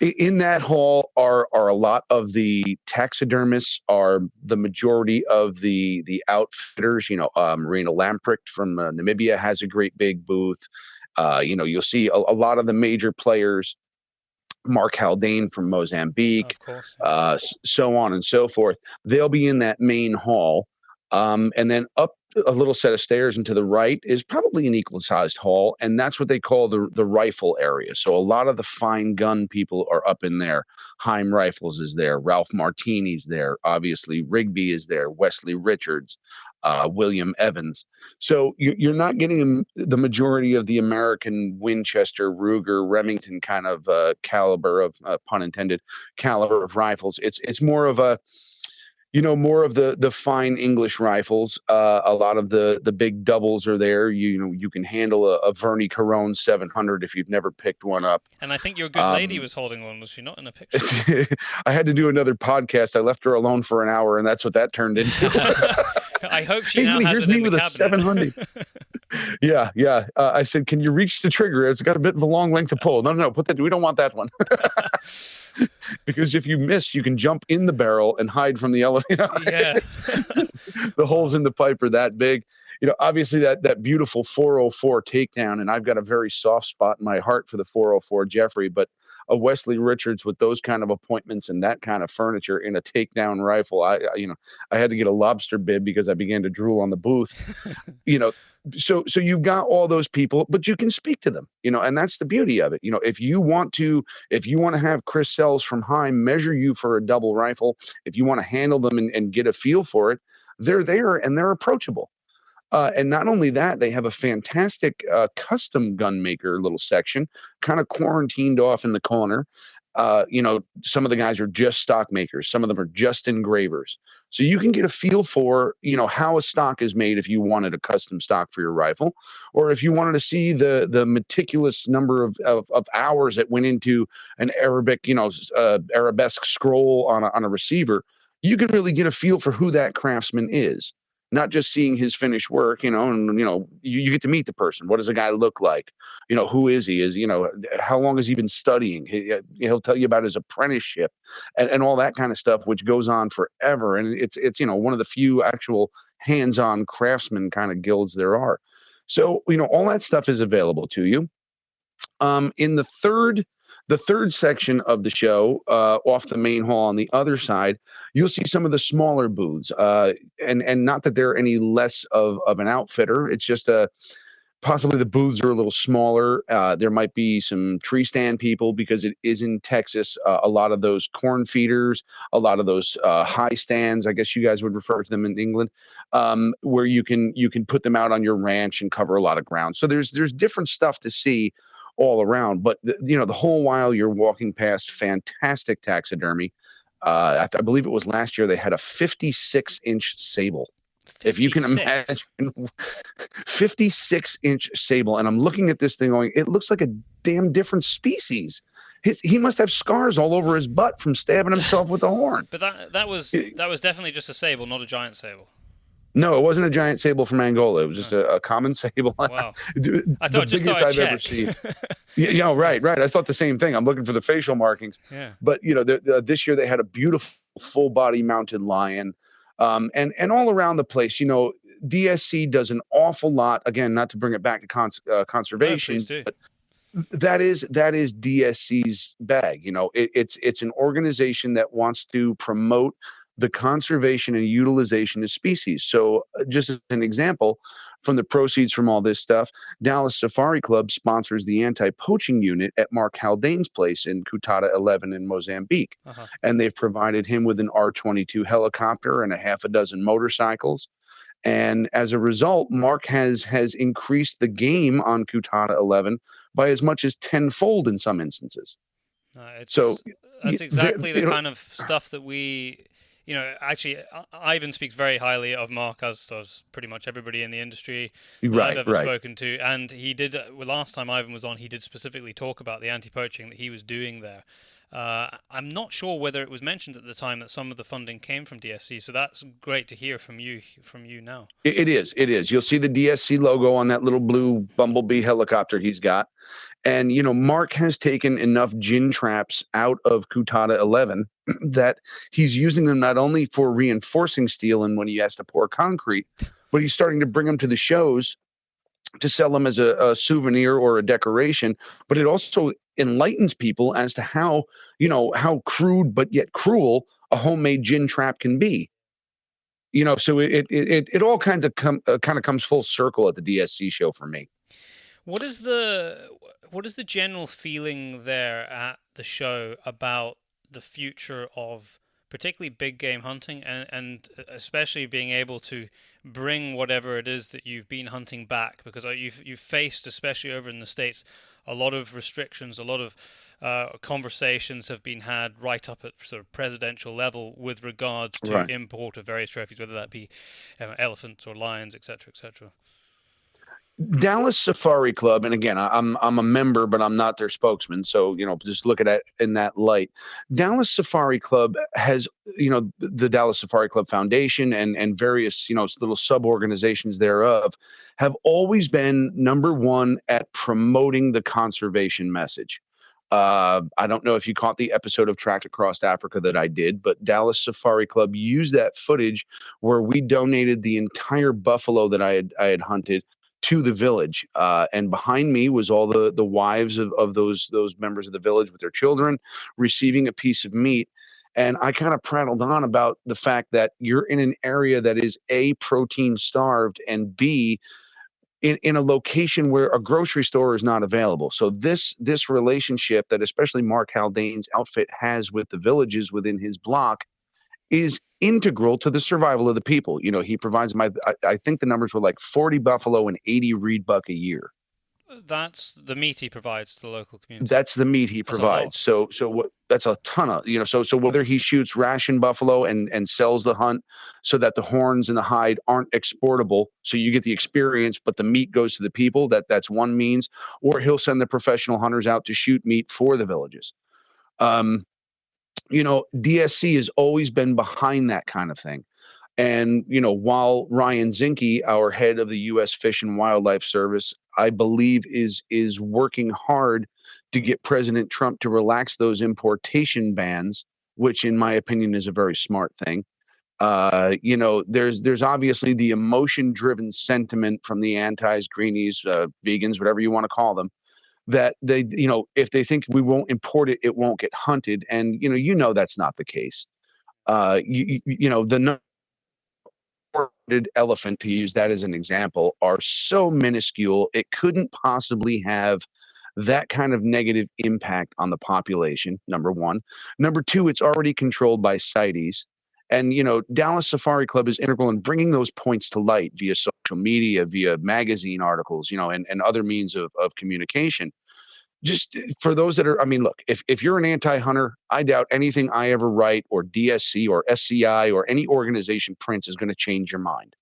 in that hall are a lot of the taxidermists, are the majority of the outfitters. Marina Lamprecht from Namibia has a great big booth. You'll see a lot of the major players, Mark Haldane from Mozambique, Of course. so on and so forth. They'll be in that main hall. And then up a little set of stairs and to the right is probably an equal-sized hall, and that's what they call the rifle area. So a lot of the fine gun people are up in there. Heim Rifles is there. Ralph Martini's there. Obviously, Rigby is there. Wesley Richards. William Evans. So you're not getting the majority of the American Winchester, Ruger, Remington kind of caliber of pun intended caliber of rifles. It's more of a more of the fine English rifles. A lot of the big doubles are there. You can handle a Verney Caron 700 if you've never picked one up. And I think your good lady was holding one, was she not, in a picture? I had to do another podcast. I left her alone for an hour, and that's what that turned into. I hope she now has it in the cabinet. 700. Yeah. I said, can you reach the trigger? It's got a bit of a long length to pull. No, put that. We don't want that one. Because if you miss, you can jump in the barrel and hide from the elevator. Yeah. The holes in the pipe are that big. Obviously that beautiful 404 takedown, and I've got a very soft spot in my heart for the 404 Jeffrey, but a Wesley Richards with those kind of appointments and that kind of furniture in a takedown rifle, I had to get a lobster bib because I began to drool on the booth. So you've got all those people, but you can speak to them, and that's the beauty of it. If you want to have Chris Sells from Heim measure you for a double rifle, if you want to handle them and get a feel for it, they're there and they're approachable. And not only that, they have a fantastic custom gun maker little section, kind of quarantined off in the corner. Some of the guys are just stock makers. Some of them are just engravers. So you can get a feel for, how a stock is made if you wanted a custom stock for your rifle, or if you wanted to see the meticulous number of hours that went into an Arabic, arabesque scroll on a receiver. You can really get a feel for who that craftsman is. Not just seeing his finished work, and you get to meet the person. What does a guy look like? Who is he? How long has he been studying? He'll tell you about his apprenticeship and all that kind of stuff, which goes on forever. And it's one of the few actual hands-on craftsman kind of guilds there are. So all that stuff is available to you. In the third section of the show, off the main hall on the other side, you'll see some of the smaller booths. And not that they're any less of an outfitter. It's just possibly the booths are a little smaller. There might be some tree stand people because it is in Texas. A lot of those corn feeders, a lot of those high stands, I guess you guys would refer to them in England, where you can put them out on your ranch and cover a lot of ground. So there's different stuff to see all around, but the whole while you're walking past fantastic taxidermy. I believe it was last year they had a 56-inch sable. 56. If you can imagine, 56-inch sable, and I'm looking at this thing going, it looks like a damn different species. He must have scars all over his butt from stabbing himself with a horn. But that was definitely just a sable, not a giant sable. No, it wasn't a giant sable from Angola. It was just a common sable. Wow. I thought the biggest I've ever seen. Right. I thought the same thing. I'm looking for the facial markings. Yeah. But, this year they had a beautiful full body mounted lion. And all around the place, DSC does an awful lot. Again, not to bring it back to conservation, but that is DSC's bag. It's an organization that wants to promote the conservation and utilization of species. So just as an example, from the proceeds from all this stuff, Dallas Safari Club sponsors the anti-poaching unit at Mark Haldane's place in Cutada 11 in Mozambique. Uh-huh. And they've provided him with an R-22 helicopter and a half a dozen motorcycles. And as a result, Mark has increased the game on Cutada 11 by as much as tenfold in some instances. So That's exactly the you know, kind of stuff that we, actually, Ivan speaks very highly of Mark, as does pretty much everybody in the industry that I've ever right. spoken to. And he did, last time Ivan was on, he did specifically talk about the anti-poaching that he was doing there. I'm not sure whether it was mentioned at the time that some of the funding came from DSC, so that's great to hear from you now. It is. You'll see the DSC logo on that little blue bumblebee helicopter he's got. And, Mark has taken enough gin traps out of Kutada 11 that he's using them not only for reinforcing steel and when he has to pour concrete, but he's starting to bring them to the shows to sell them as a souvenir or a decoration. But it also enlightens people as to how crude but yet cruel a homemade gin trap can be. So it all kind of comes full circle at the DSC show for me. What is the general feeling there at the show about the future of particularly big game hunting and especially being able to bring whatever it is that you've been hunting back? Because you've faced, especially over in the States, a lot of restrictions, a lot of conversations have been had right up at sort of presidential level with regards to import of various trophies, whether that be elephants or lions, etc., etc. Dallas Safari Club, and again, I'm a member, but I'm not their spokesman. So, just look at it in that light. Dallas Safari Club has, the Dallas Safari Club Foundation and various, little sub-organizations thereof have always been number one at promoting the conservation message. I don't know if you caught the episode of Tracked Across Africa that I did, but Dallas Safari Club used that footage where we donated the entire buffalo that I had hunted to the village, and behind me was all the wives of those members of the village with their children receiving a piece of meat. And I kind of prattled on about the fact that you're in an area that is A, protein starved, and B, in a location where a grocery store is not available. So this relationship that especially Mark Haldane's outfit has with the villages within his block is integral to the survival of the people. He provides I think the numbers were like 40 buffalo and 80 reed buck a year. That's the meat he provides to the local community. That's the meat he provides. So what? That's a ton of, so whether he shoots ration buffalo and sells the hunt so that the horns and the hide aren't exportable, so you get the experience, but the meat goes to the people, that's one means, or he'll send the professional hunters out to shoot meat for the villages. DSC has always been behind that kind of thing. And, while Ryan Zinke, our head of the U.S. Fish and Wildlife Service, I believe is working hard to get President Trump to relax those importation bans, which in my opinion is a very smart thing. There's obviously the emotion-driven sentiment from the antis, greenies, vegans, whatever you want to call them, that they, if they think we won't import it, it won't get hunted. And, that's not the case. The elephant, to use that as an example, are so minuscule, it couldn't possibly have that kind of negative impact on the population, number one. Number two, it's already controlled by CITES. And, Dallas Safari Club is integral in bringing those points to light via social media, via magazine articles, and other means of communication. Just for those that are, look, if you're an anti-hunter, I doubt anything I ever write or DSC or SCI or any organization prints is going to change your mind.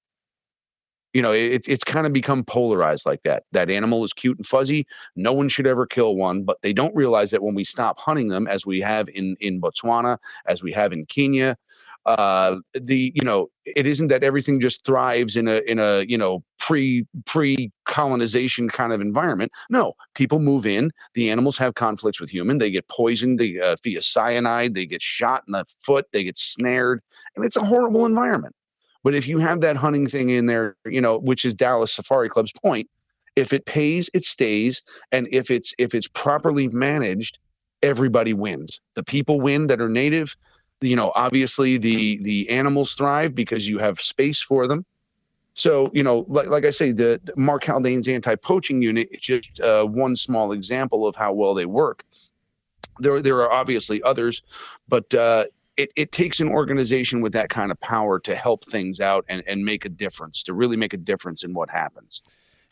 It's kind of become polarized like that. That animal is cute and fuzzy. No one should ever kill one, but they don't realize that when we stop hunting them, as we have in Botswana, as we have in Kenya, it isn't that everything just thrives in a pre-colonization kind of environment. No, people move in. The animals have conflicts with human. They get poisoned. They via cyanide. They get shot in the foot. They get snared, and it's a horrible environment. But if you have that hunting thing in there, which is Dallas Safari Club's point, if it pays, it stays, and if it's properly managed, everybody wins. The people win that are native. Obviously the animals thrive because you have space for them. So, like I say, the Mark Haldane's anti-poaching unit is just one small example of how well they work. There are obviously others, but it takes an organization with that kind of power to help things out and make a difference, to really make a difference in what happens.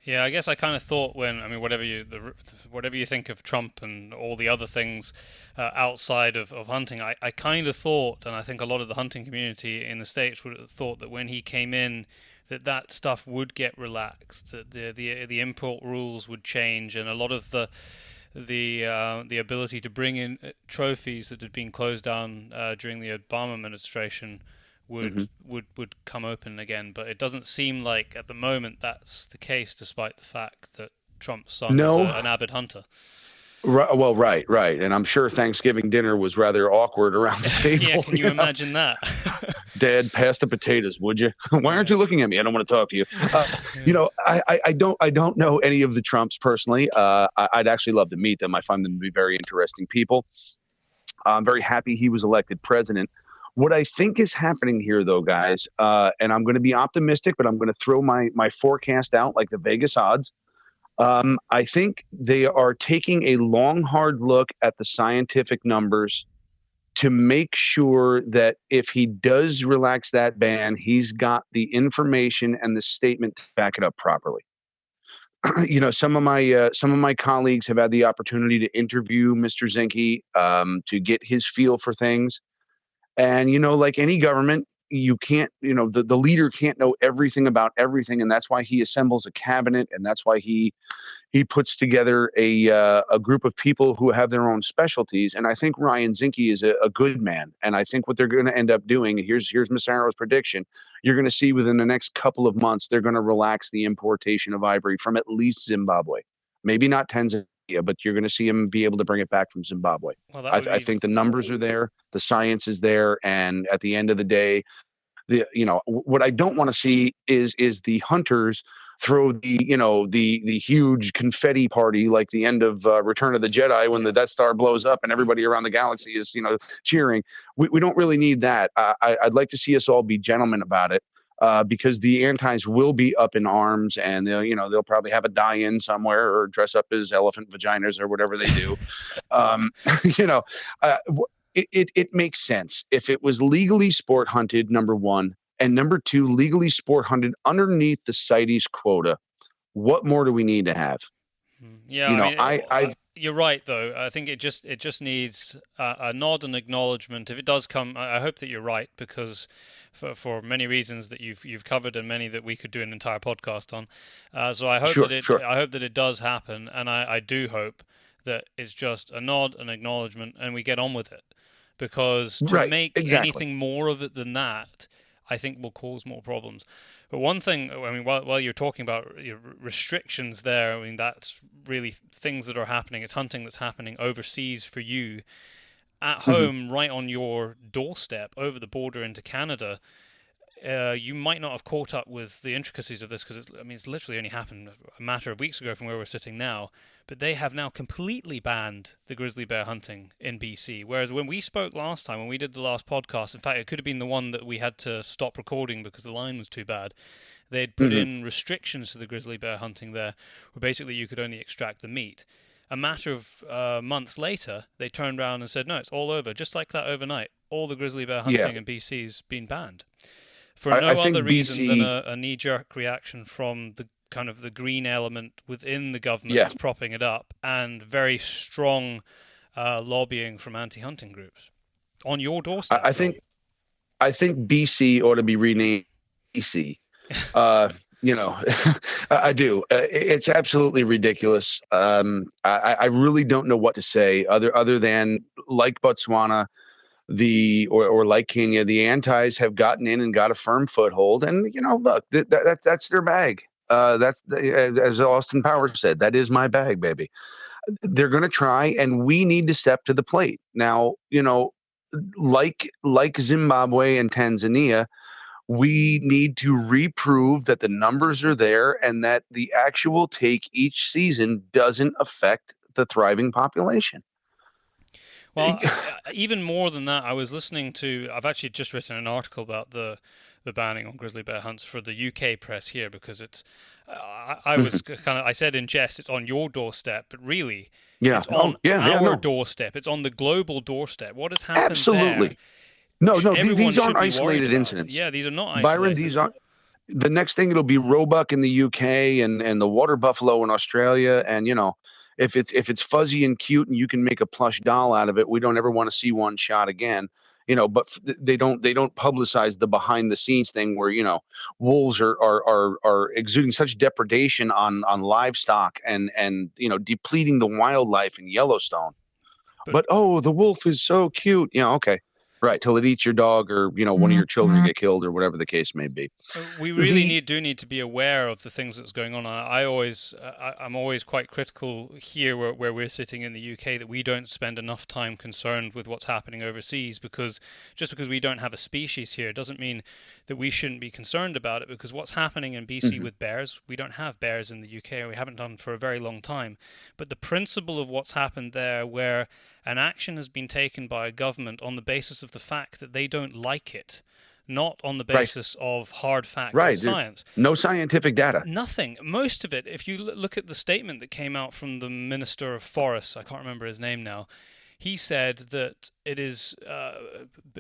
Yeah, I guess I kind of thought whatever you think of Trump and all the other things outside of hunting, I kind of thought, and I think a lot of the hunting community in the States would have thought that when he came in, that stuff would get relaxed, that the import rules would change, and a lot of the ability to bring in trophies that had been closed down during the Obama administration would come open again. But it doesn't seem like at the moment that's the case, despite the fact that Trump's son is an avid hunter. Well, right. And I'm sure Thanksgiving dinner was rather awkward around the table. Yeah, can you imagine that? Dad, pass the potatoes, would you? Why aren't you looking at me? I don't want to talk to you. I don't know any of the Trumps personally. I'd actually love to meet them. I find them to be very interesting people. I'm very happy he was elected president. What I think is happening here, though, guys, and I'm going to be optimistic, but I'm going to throw my forecast out like the Vegas odds. I think they are taking a long, hard look at the scientific numbers to make sure that if he does relax that ban, he's got the information and the statement to back it up properly. Some of my colleagues have had the opportunity to interview Mr. Zinke to get his feel for things. And, like any government, you can't, the leader can't know everything about everything. And that's why he assembles a cabinet. And that's why he puts together a group of people who have their own specialties. And I think Ryan Zinke is a good man. And I think what they're going to end up doing, here's Massaro's prediction, you're going to see within the next couple of months, they're going to relax the importation of ivory from at least Zimbabwe. Maybe not Tanzania, but you're going to see him be able to bring it back from Zimbabwe. Well, I think the numbers are there, the science is there, and at the end of the day, what I don't want to see is the hunters throw the huge confetti party like the end of Return of the Jedi when the Death Star blows up and everybody around the galaxy is cheering. We don't really need that. I'd like to see us all be gentlemen about it. Because the antis will be up in arms, and they'll probably have a die-in somewhere or dress up as elephant vaginas or whatever they do. It makes sense if it was legally sport hunted, number one, and number two, legally sport hunted underneath the CITES quota. What more do we need to have? Yeah, you're right, though. I think it just needs a nod and acknowledgement. If it does come, I hope that you're right, because for many reasons that you've covered and many that we could do an entire podcast on. So I hope I hope that it does happen, and I do hope that it's just a nod, an acknowledgement, and we get on with it. Because to make anything more of it than that, I think will cause more problems. But one thing, while you're talking about restrictions there, that's really things that are happening. It's hunting that's happening overseas for you. At home, right on your doorstep, over the border into Canada, you might not have caught up with the intricacies of this because it's literally only happened a matter of weeks ago from where we're sitting now. But they have now completely banned the grizzly bear hunting in BC. Whereas when we spoke last time, when we did the last podcast, in fact, it could have been the one that we had to stop recording because the line was too bad. They'd put in restrictions to the grizzly bear hunting there, where basically you could only extract the meat. A matter of months later, they turned around and said, no, it's all over. Just like that overnight, all the grizzly bear hunting in BC has been banned. For no other reason than a knee-jerk reaction from the kind of the green element within the government that's propping it up, and very strong lobbying from anti-hunting groups on your doorstep. I think BC ought to be renamed BC. I do. It's absolutely ridiculous. I really don't know what to say other than, like Botswana, or like Kenya, the antis have gotten in and got a firm foothold, and look, that's their bag. That's as Austin Powers said, that is my bag, baby. They're going to try, and we need to step to the plate now. Like Zimbabwe and Tanzania, we need to reprove that the numbers are there and that the actual take each season doesn't affect the thriving population. Well, even more than that, I've actually just written an article about the banning on grizzly bear hunts for the UK press here, because it's, I said in jest, it's on your doorstep, but really, it's on our doorstep. It's on the global doorstep. What has happened there? No, these aren't isolated incidents. Yeah, these are not isolated. Byron, the next thing it'll be roebuck in the UK and the water buffalo in Australia. And if it's fuzzy and cute and you can make a plush doll out of it, we don't ever want to see one shot again. But they don't publicize the behind the scenes thing where wolves are exuding such depredation on livestock and depleting the wildlife in Yellowstone. But the wolf is so cute. Yeah, okay. Right, till it eats your dog or, one of your children get killed or whatever the case may be. We really do need to be aware of the things that's going on. I'm always quite critical here where we're sitting in the UK that we don't spend enough time concerned with what's happening overseas, because just because we don't have a species here doesn't mean that we shouldn't be concerned about it, because what's happening in BC with bears, we don't have bears in the UK, or we haven't done for a very long time. But the principle of what's happened there, where an action has been taken by a government on the basis of the fact that they don't like it, not on the basis of hard fact and science. No scientific data. Nothing. Most of it, if you look at the statement that came out from the Minister of Forests, I can't remember his name now, he said that it is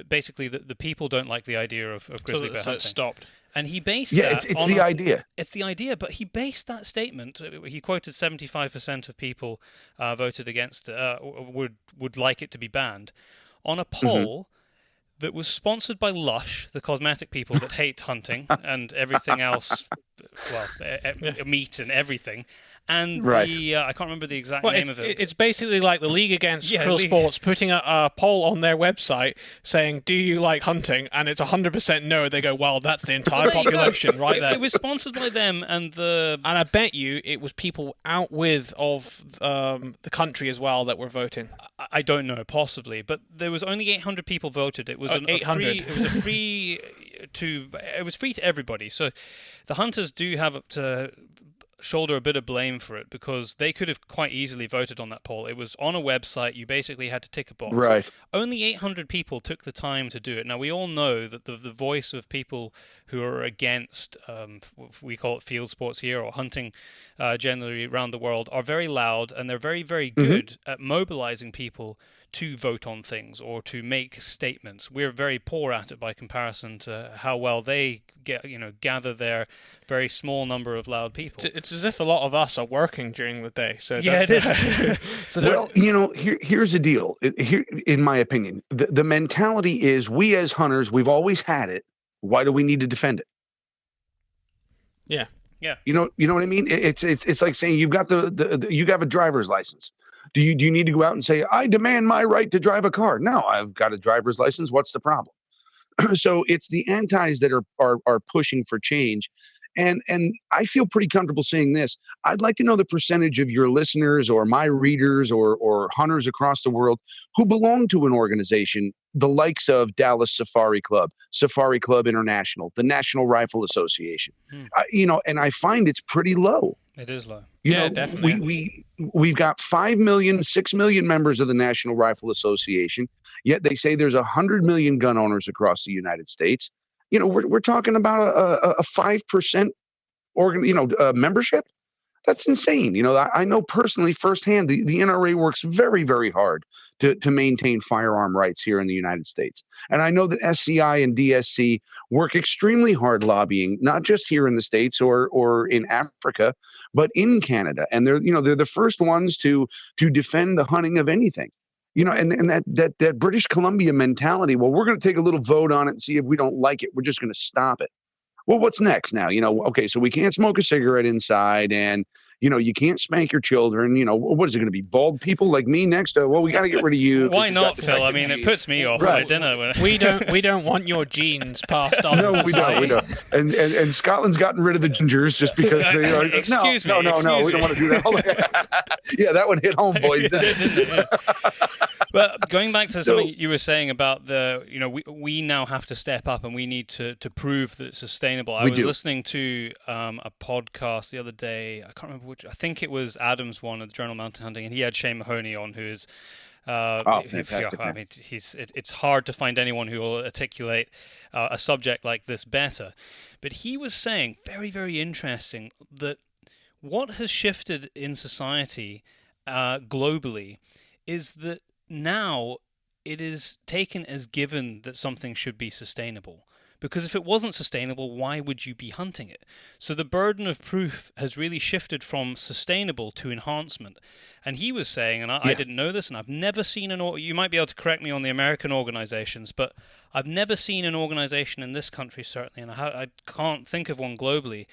basically that the people don't like the idea of grizzly bear hunting. So it stopped. And he based that it's the idea. It's the idea, but he based that statement. He quoted 75% of people voted against would like it to be banned on a poll that was sponsored by Lush, the cosmetic people that hate hunting and everything else, meat and everything. And I can't remember the exact name of it. It's basically like the League Against Cruel Sports putting a poll on their website saying, do you like hunting? And it's 100% no. They go, well, that's the entire population right there. It was sponsored by them and I bet you it was people out of the country as well that were voting. I don't know, possibly. But there was only 800 people voted. It was 800. It was free to everybody. So the hunters do have to shoulder a bit of blame for it, because they could have quite easily voted on that poll. It was on a website. You basically had to tick a box. Right. Only 800 people took the time to do it. Now, we all know that the voice of people who are against, we call it field sports here, or hunting generally around the world, are very loud, and they're very, very good at mobilizing people to vote on things or to make statements. We're very poor at it by comparison to how well they gather their very small number of loud people. It's as if a lot of us are working during the day. So it is. Well, here's the deal. Here, in my opinion, the mentality is, we as hunters, we've always had it. Why do we need to defend it? Yeah. Yeah. You know what I mean? It's like saying you've got you have a driver's license. Do you need to go out and say, I demand my right to drive a car? No, I've got a driver's license. What's the problem? So it's the antis that are pushing for change. And I feel pretty comfortable saying this. I'd like to know the percentage of your listeners or my readers or hunters across the world who belong to an organization, the likes of Dallas Safari Club International, the National Rifle Association. And I find it's pretty low. It is low. Definitely. We've got 5 million, 6 million members of the National Rifle Association, yet they say there's 100 million gun owners across the United States. We're talking about a 5% membership. That's insane. I know personally firsthand the NRA works very, very hard to maintain firearm rights here in the United States. And I know that SCI and DSC work extremely hard lobbying, not just here in the States or in Africa, but in Canada. And they're the first ones to defend the hunting of anything. And that British Columbia mentality, well, we're going to take a little vote on it and see if we don't like it. We're just going to stop it. Well, what's next now? Okay, so we can't smoke a cigarette inside, and you can't spank your children. What is it going to be? Bald people like me next? Well, we got to get rid of you. Why not, Phil? I mean, it puts me off at dinner. We don't want your genes passed on. No, we don't. And Scotland's gotten rid of the gingers just because they are. Excuse me. We don't want to do that. Yeah, that one hit home, boys. But going back to something you were saying about we now have to step up and we need to prove that it's sustainable. I was listening to a podcast the other day. I can't remember which. I think it was Adam's one at the Journal of Mountain Hunting, and he had Shane Mahoney on, who is. Fantastic. I mean, it's hard to find anyone who will articulate a subject like this better. But he was saying, very, very interesting, that what has shifted in society globally is that now it is taken as given that something should be sustainable. Because if it wasn't sustainable, why would you be hunting it? So the burden of proof has really shifted from sustainable to enhancement. And he was saying, and I didn't know this, and I've never seen you might be able to correct me on the American organizations, but I've never seen an organization in this country, certainly, and I can't think of one globally,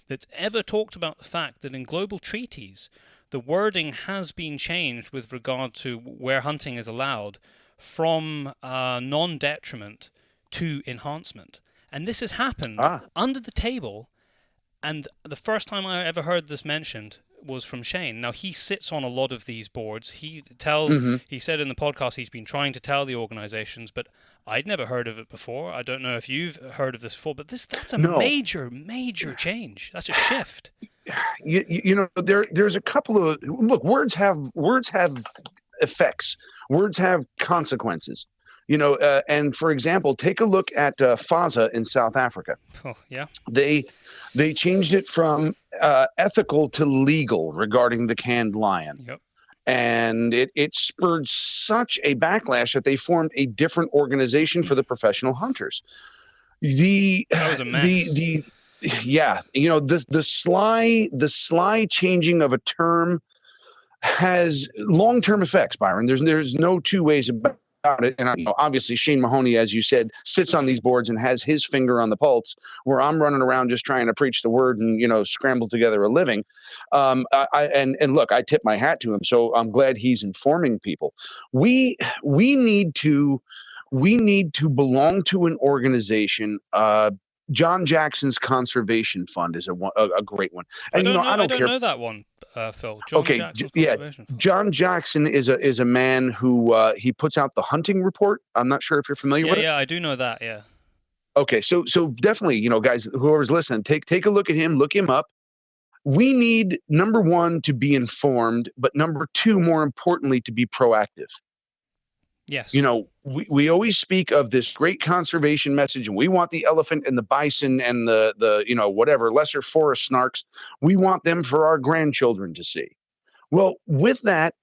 that's ever talked about the fact that in global treaties, the wording has been changed with regard to where hunting is allowed from non-detriment to enhancement. And this has happened under the table, and the first time I ever heard this mentioned was from Shane. Now, he sits on a lot of these boards. He said in the podcast he's been trying to tell the organizations, but I'd never heard of it before. I don't know if you've heard of this before, but that's a major change. That's a shift. You know, there's a couple of words have effects. Words have consequences. You know, and for example, take a look at FASA in South Africa. Oh, yeah. They changed it from ethical to legal regarding the canned lion. Yep. And it spurred such a backlash that they formed a different organization for the professional hunters. That was a mess. You know, the sly changing of a term has long-term effects, Byron. There's no two ways about it. And obviously Shane Mahoney, as you said, sits on these boards and has his finger on the pulse, where I'm running around just trying to preach the word and, scramble together a living. Look, I tip my hat to him. So I'm glad he's informing people. We need to belong to an organization. John Jackson's Conservation Fund is a great one. And I don't know that one, Phil. John Jackson is a man who he puts out the hunting report. I'm not sure if you're familiar with it. Yeah, I do know that. Yeah. Okay, so definitely, guys, whoever's listening, take a look at him, look him up. We need, number one, to be informed, but number two, more importantly, to be proactive. Yes. We always speak of this great conservation message, and we want the elephant and the bison and the whatever lesser forest snarks. We want them for our grandchildren to see. Well, with that,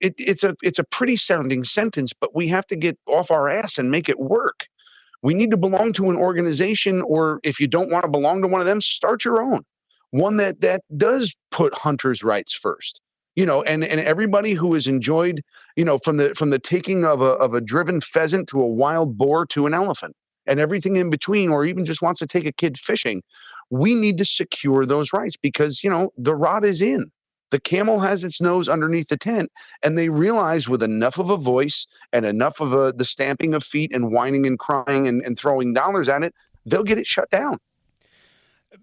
it's a pretty sounding sentence, but we have to get off our ass and make it work. We need to belong to an organization, or if you don't want to belong to one of them, start your own. One that does put hunters' rights first. And everybody who has enjoyed, from the taking of a driven pheasant to a wild boar to an elephant and everything in between, or even just wants to take a kid fishing, we need to secure those rights because, the rod is in. The camel has its nose underneath the tent, and they realize with enough of a voice and enough of the stamping of feet and whining and crying and throwing dollars at it, they'll get it shut down.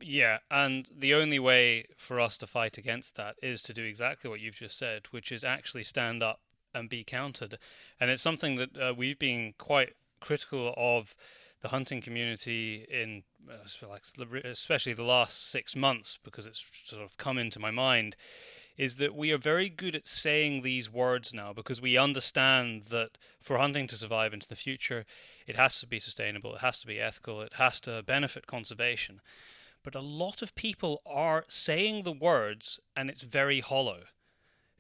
Yeah, and the only way for us to fight against that is to do exactly what you've just said, which is actually stand up and be counted. And it's something that we've been quite critical of the hunting community in, especially the last 6 months, because it's sort of come into my mind, is that we are very good at saying these words now because we understand that for hunting to survive into the future, it has to be sustainable, it has to be ethical, it has to benefit conservation. But a lot of people are saying the words and it's very hollow.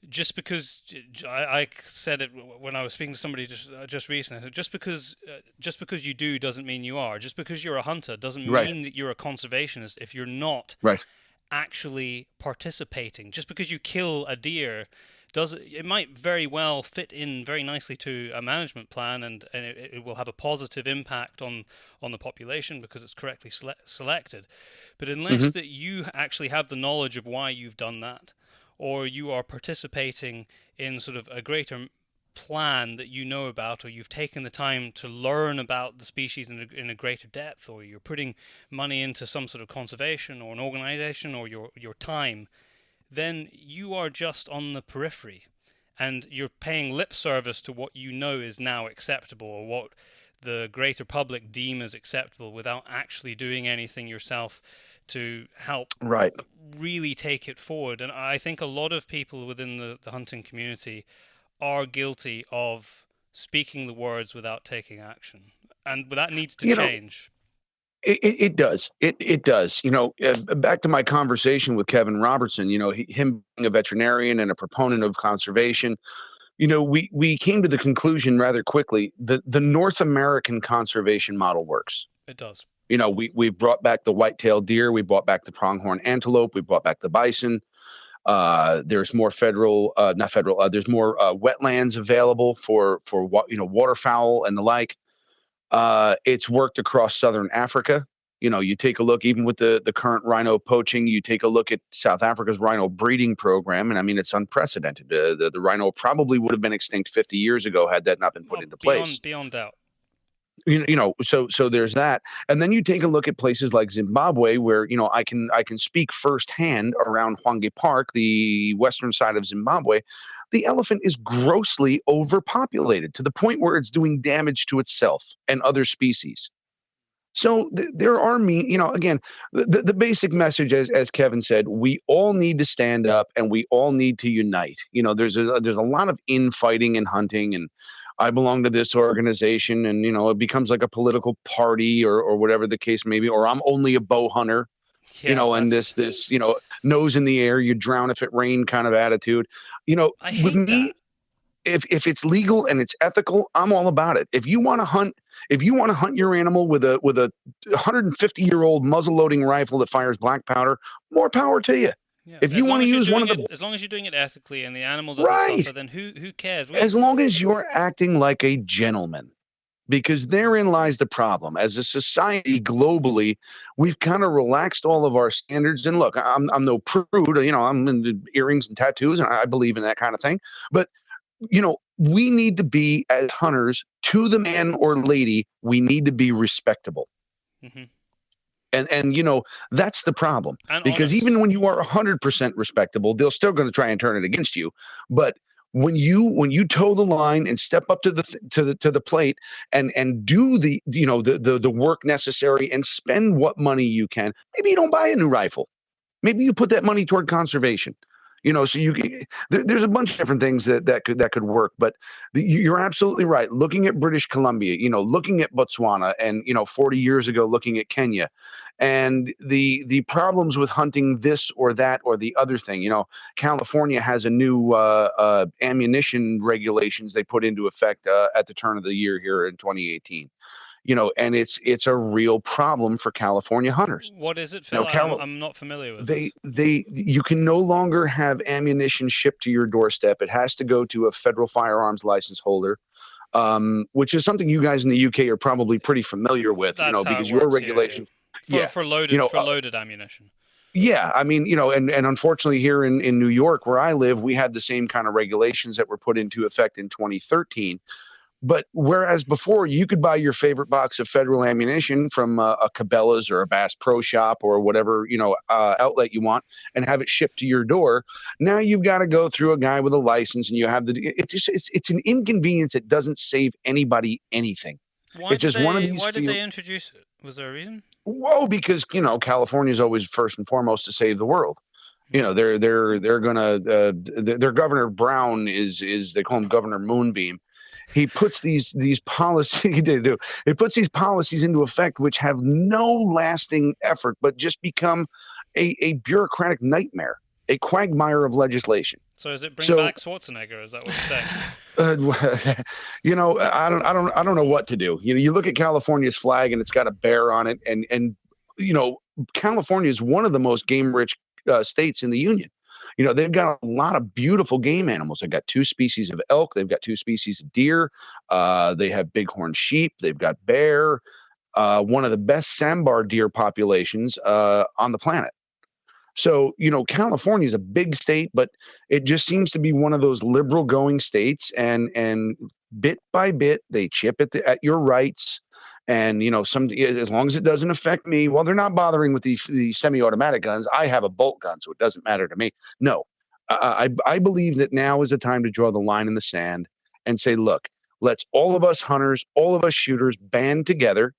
Just because I said it when I was speaking to somebody just recently, so just because you do doesn't mean you are. Just because you're a hunter doesn't mean that you're a conservationist if you're not actually participating. Just because you kill a deer it might very well fit in very nicely to a management plan, and it will have a positive impact on the population because it's correctly selected. But unless that you actually have the knowledge of why you've done that, or you are participating in sort of a greater plan that you know about, or you've taken the time to learn about the species in a greater depth, or you're putting money into some sort of conservation or an organization or your time, then you are just on the periphery and you're paying lip service to what you know is now acceptable or what the greater public deem as acceptable without actually doing anything yourself to help really take it forward. And I think a lot of people within the hunting community are guilty of speaking the words without taking action. And that needs to change. It does. It does. Back to my conversation with Kevin Robertson, him being a veterinarian and a proponent of conservation, we came to the conclusion rather quickly that the North American conservation model works. It does. We brought back the white-tailed deer. We brought back the pronghorn antelope. We brought back the bison. There's more there's more wetlands available for waterfowl and the like. It's worked across southern Africa. You take a look, even with the current rhino poaching, you take a look at South Africa's rhino breeding program, and I mean, it's unprecedented. The rhino probably would have been extinct 50 years ago had that not been put into place. Beyond doubt. So there's that. And then you take a look at places like Zimbabwe, where, I can speak firsthand around Hwange Park, the western side of Zimbabwe. The elephant is grossly overpopulated to the point where it's doing damage to itself and other species. So there are again, the basic message, as Kevin said, we all need to stand up and we all need to unite. There's a lot of infighting in hunting, and I belong to this organization, and it becomes like a political party or whatever the case may be, or I'm only a bow hunter, and this nose in the air, you drown if it rain kind of attitude. I hate with me, that. If it's legal and it's ethical, I'm all about it. If you want to hunt your animal with a 150-year-old muzzle loading rifle that fires black powder, more power to you. Yeah, if you want to use as long as you're doing it ethically and the animal doesn't suffer, then who cares? As long as you're acting like a gentleman, because therein lies the problem. As a society globally, we've kind of relaxed all of our standards. And look, I'm no prude. I'm into earrings and tattoos, and I believe in that kind of thing. But we need to be, as hunters, to the man or lady, we need to be respectable. Mm-hmm. And that's the problem, and because honest. Even when you are 100% respectable, they're still going to try and turn it against you. But when you toe the line and step up to the plate and do the work necessary and spend what money you can, maybe you don't buy a new rifle. Maybe you put that money toward conservation. So there's a bunch of different things that could work, but you're absolutely right. Looking at British Columbia, looking at Botswana, and 40 years ago, looking at Kenya, and the problems with hunting this or that or the other thing. California has a new ammunition regulations they put into effect at the turn of the year here in 2018. And it's a real problem for California hunters. What is it, Phil? I'm not familiar with You can no longer have ammunition shipped to your doorstep. It has to go to a federal firearms license holder, which is something you guys in the UK are probably pretty familiar with, because your regulations. For loaded ammunition. Yeah, I mean, and unfortunately here in New York, where I live, we had the same kind of regulations that were put into effect in 2013. But whereas before you could buy your favorite box of federal ammunition from a Cabela's or a Bass Pro Shop or whatever, outlet you want and have it shipped to your door, now you've got to go through a guy with a license, and you have it's an inconvenience that doesn't save anybody anything. Why did they introduce it? Was there a reason? Whoa, because California is always first and foremost to save the world. They're gonna their Governor Brown is they call him Governor Moonbeam. He puts these policies. He puts these policies into effect, which have no lasting effort, but just become a bureaucratic nightmare, a quagmire of legislation. So is it bring back Schwarzenegger? Is that what you're saying? I don't know what to do. You look at California's flag and it's got a bear on it, and California is one of the most game-rich states in the union. They've got a lot of beautiful game animals. They've got 2 species of elk. They've got 2 species of deer. They have bighorn sheep. They've got bear. One of the best sambar deer populations on the planet. So, California is a big state, but it just seems to be one of those liberal going states. And bit by bit, they chip at your rights. And, as long as it doesn't affect me, well, they're not bothering with the semi-automatic guns. I have a bolt gun, so it doesn't matter to me. No, I believe that now is the time to draw the line in the sand and say, look, let's all of us hunters, all of us shooters band together.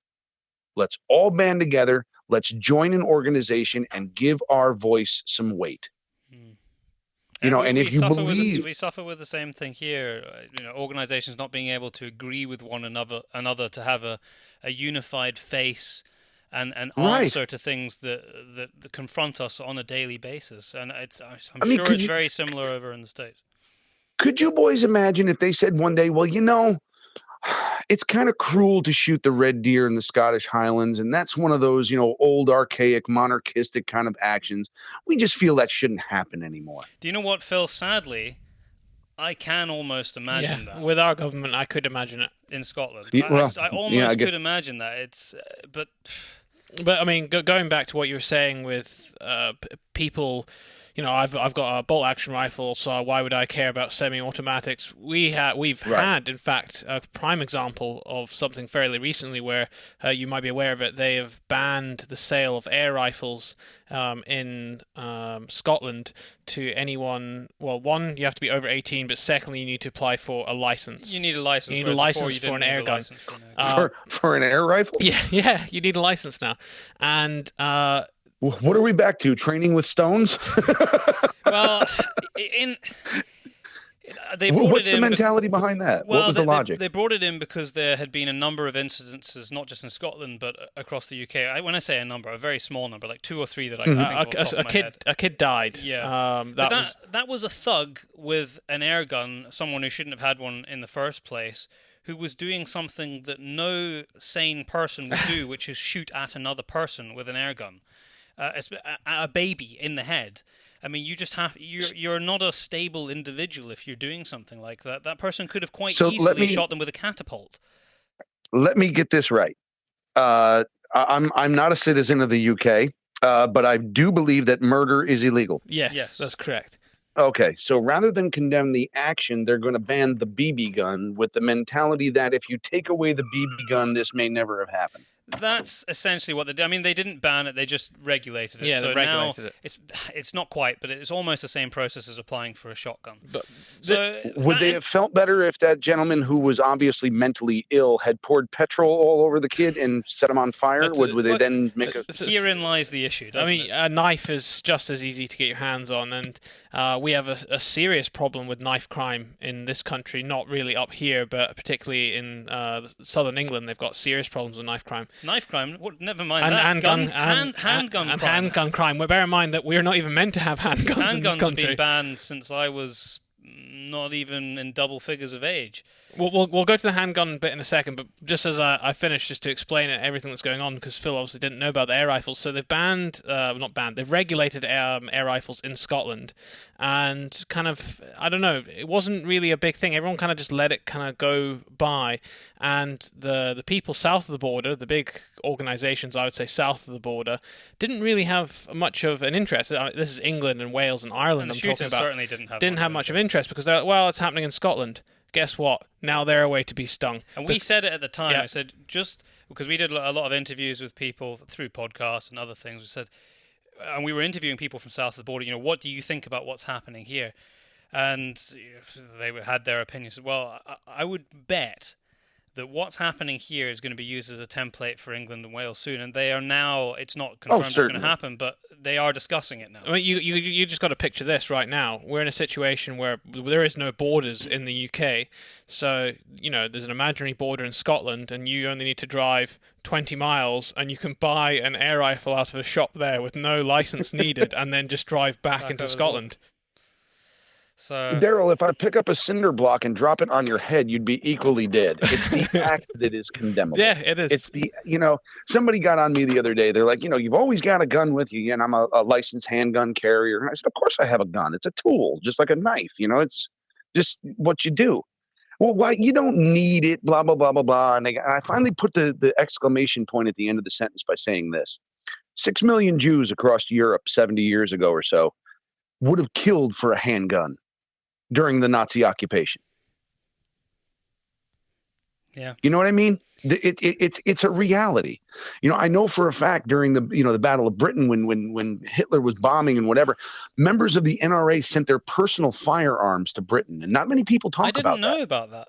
Let's all band together. Let's join an organization and give our voice some weight. And if you believe, we suffer with the same thing here. Organizations not being able to agree with one another to have a unified face and answer to things that confront us on a daily basis. And I'm sure it's very similar over in the States. Could you boys imagine if they said one day, well, it's kind of cruel to shoot the red deer in the Scottish Highlands. And that's one of those, old, archaic, monarchistic kind of actions. We just feel that shouldn't happen anymore. Do you know what, Phil? Sadly, I can almost imagine that. With our government, I could imagine it. In Scotland. Yeah, I almost could imagine that. But I mean, going back to what you were saying with people, I've got a bolt action rifle, so why would I care about semi-automatics? We've had, in fact, a prime example of something fairly recently where you might be aware of it. They have banned the sale of air rifles in Scotland to anyone. Well, one, you have to be over 18, but secondly, you need to apply for a license. You need a license. You need a license for an air gun. For an air rifle? Yeah, you need a license now. And what are we back to? Training with stones? Well, what's the mentality behind that? Well, what was the logic? They brought it in because there had been a number of incidences, not just in Scotland, but across the UK. When I say a number, a very small number, like 2 or 3 that I can think of off the top of my head. A kid died. Yeah. That was a thug with an air gun, someone who shouldn't have had one in the first place, who was doing something that no sane person would do, which is shoot at another person with an air gun. A baby in the head. I mean, you're not a stable individual if you're doing something like that. That person could have quite easily shot them with a catapult. Let me get this right. I'm not a citizen of the UK, but I do believe that murder is illegal. Yes, that's correct. Okay, so rather than condemn the action, they're going to ban the BB gun with the mentality that if you take away the BB gun, this may never have happened. That's essentially what they did. I mean, they didn't ban it; they just regulated it. Yeah, so they regulated now it. It's not quite, but it's almost the same process as applying for a shotgun. But would they have felt better if that gentleman who was obviously mentally ill had poured petrol all over the kid and set him on fire? Would they then make a... Herein lies the issue, doesn't it? A knife is just as easy to get your hands on, and we have a serious problem with knife crime in this country, not really up here, but particularly in southern England. They've got serious problems with knife crime. Knife crime? Never mind handgun crime. Handgun crime. Well, bear in mind that we're not even meant to have handguns in this country. Handguns have been banned since I was not even in double figures of age. We'll go to the handgun bit in a second, but just as I finish, just to explain everything that's going on, because Phil obviously didn't know about the air rifles. So they've they've regulated air rifles in Scotland, and kind of, I don't know, it wasn't really a big thing. Everyone kind of just let it kind of go by, and the people south of the border, the big organisations, I would say, south of the border, didn't really have much of an interest. This is England and Wales and Ireland. And I'm talking about. Certainly didn't have much of interest because they're like, well, it's happening in Scotland. Guess what? Now they're a way to be stung. And we said it at the time. Yeah. I said, just because we did a lot of interviews with people through podcasts and other things. We said, and we were interviewing people from south of the border. What do you think about what's happening here? And they had their opinions. Well, I would bet that what's happening here is going to be used as a template for England and Wales soon, and they are now. It's not confirmed it's going to happen, but they are discussing it now. I mean, you just got to picture this right now. We're in a situation where there is no borders in the UK, so there's an imaginary border in Scotland, and you only need to drive 20 miles, and you can buy an air rifle out of a shop there with no license needed, and then just drive back into Scotland. So, Daryl, if I pick up a cinder block and drop it on your head, you'd be equally dead. It's the act that is condemnable. Yeah, it is. It's the, somebody got on me the other day. They're like, you've always got a gun with you. And I'm a licensed handgun carrier. And I said, of course I have a gun. It's a tool, just like a knife. It's just what you do. Well, why? You don't need it, blah, blah, blah, blah, blah. And I finally put the exclamation point at the end of the sentence by saying this. 6 million Jews across Europe 70 years ago or so would have killed for a handgun during the Nazi occupation. Yeah. You know what I mean? It's a reality. I know for a fact during the Battle of Britain when Hitler was bombing and whatever, members of the NRA sent their personal firearms to Britain, and not many people talk about that. I didn't know about that.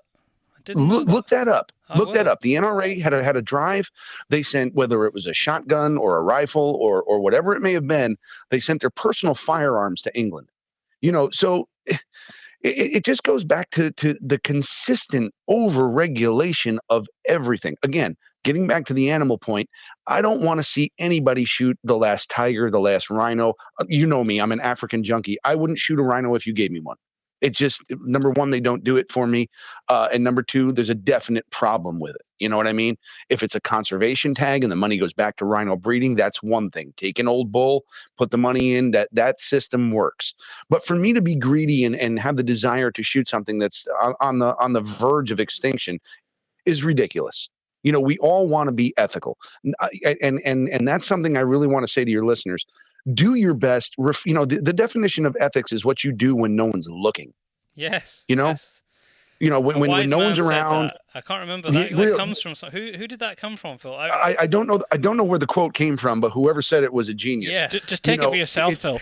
Look that up. Look that up. The NRA had a drive. They sent, whether it was a shotgun or a rifle or whatever it may have been, they sent their personal firearms to England. So it just goes back to the consistent over-regulation of everything. Again, getting back to the animal point, I don't want to see anybody shoot the last tiger, the last rhino. You know me, I'm an African junkie. I wouldn't shoot a rhino if you gave me one. It just, number one, they don't do it for me. And number two, there's a definite problem with it. You know what I mean? If it's a conservation tag and the money goes back to rhino breeding, that's one thing. Take an old bull, put the money in, that system works. But for me to be greedy and have the desire to shoot something that's on the verge of extinction is ridiculous. You know, we all want to be ethical. And that's something I really want to say to your listeners. Do your best. You know, the definition of ethics is what you do when no one's looking. Yes. You know, yes. You know, when no one's around. That. I can't remember that. That comes from who did that come from, Phil? I don't know. I don't know where the quote came from, but whoever said it was a genius. Yeah. Just take it for yourself, Phil.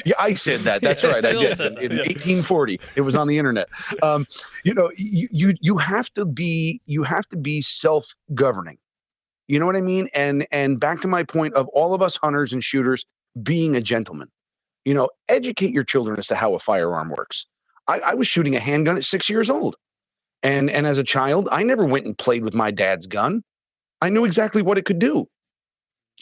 Yeah, I said that. That's right. I did in 1840. It was on the internet. You know, you have to be self-governing. You know what I mean? And back to my point of all of us hunters and shooters being a gentleman. You know, educate your children as to how a firearm works. I was shooting a handgun at 6 years old. And as a child, I never went and played with my dad's gun. I knew exactly what it could do.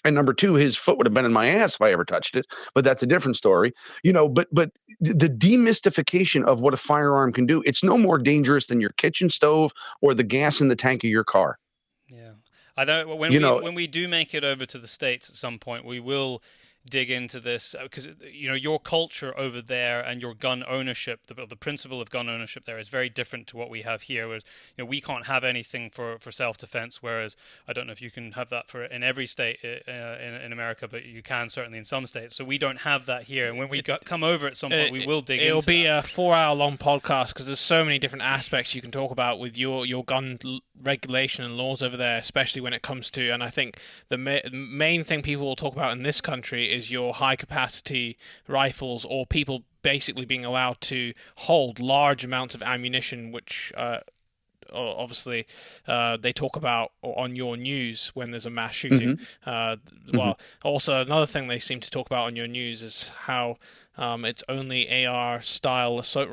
And number two, his foot would have been in my ass if I ever touched it. But that's a different story. You know, but the demystification of what a firearm can do, it's no more dangerous than your kitchen stove or the gas in the tank of your car. Yeah. I know when we do make it over to the States at some point, we will dig into this because you know your culture over there and your gun ownership, the principle of gun ownership there is very different to what we have here. Whereas you know we can't have anything for self-defense, whereas I don't know if you can have that for in every state in America, but you can certainly in some states. So we don't have that here. And when we come over at some point, we will dig into it. It'll be a 4-hour long podcast because there's so many different aspects you can talk about with your gun regulation and laws over there, especially when it comes to, and I think the main thing people will talk about in this country is your high capacity rifles, or people basically being allowed to hold large amounts of ammunition, which obviously they talk about on your news when there's a mass shooting. Well, also another thing they seem to talk about on your news is how it's only AR style assault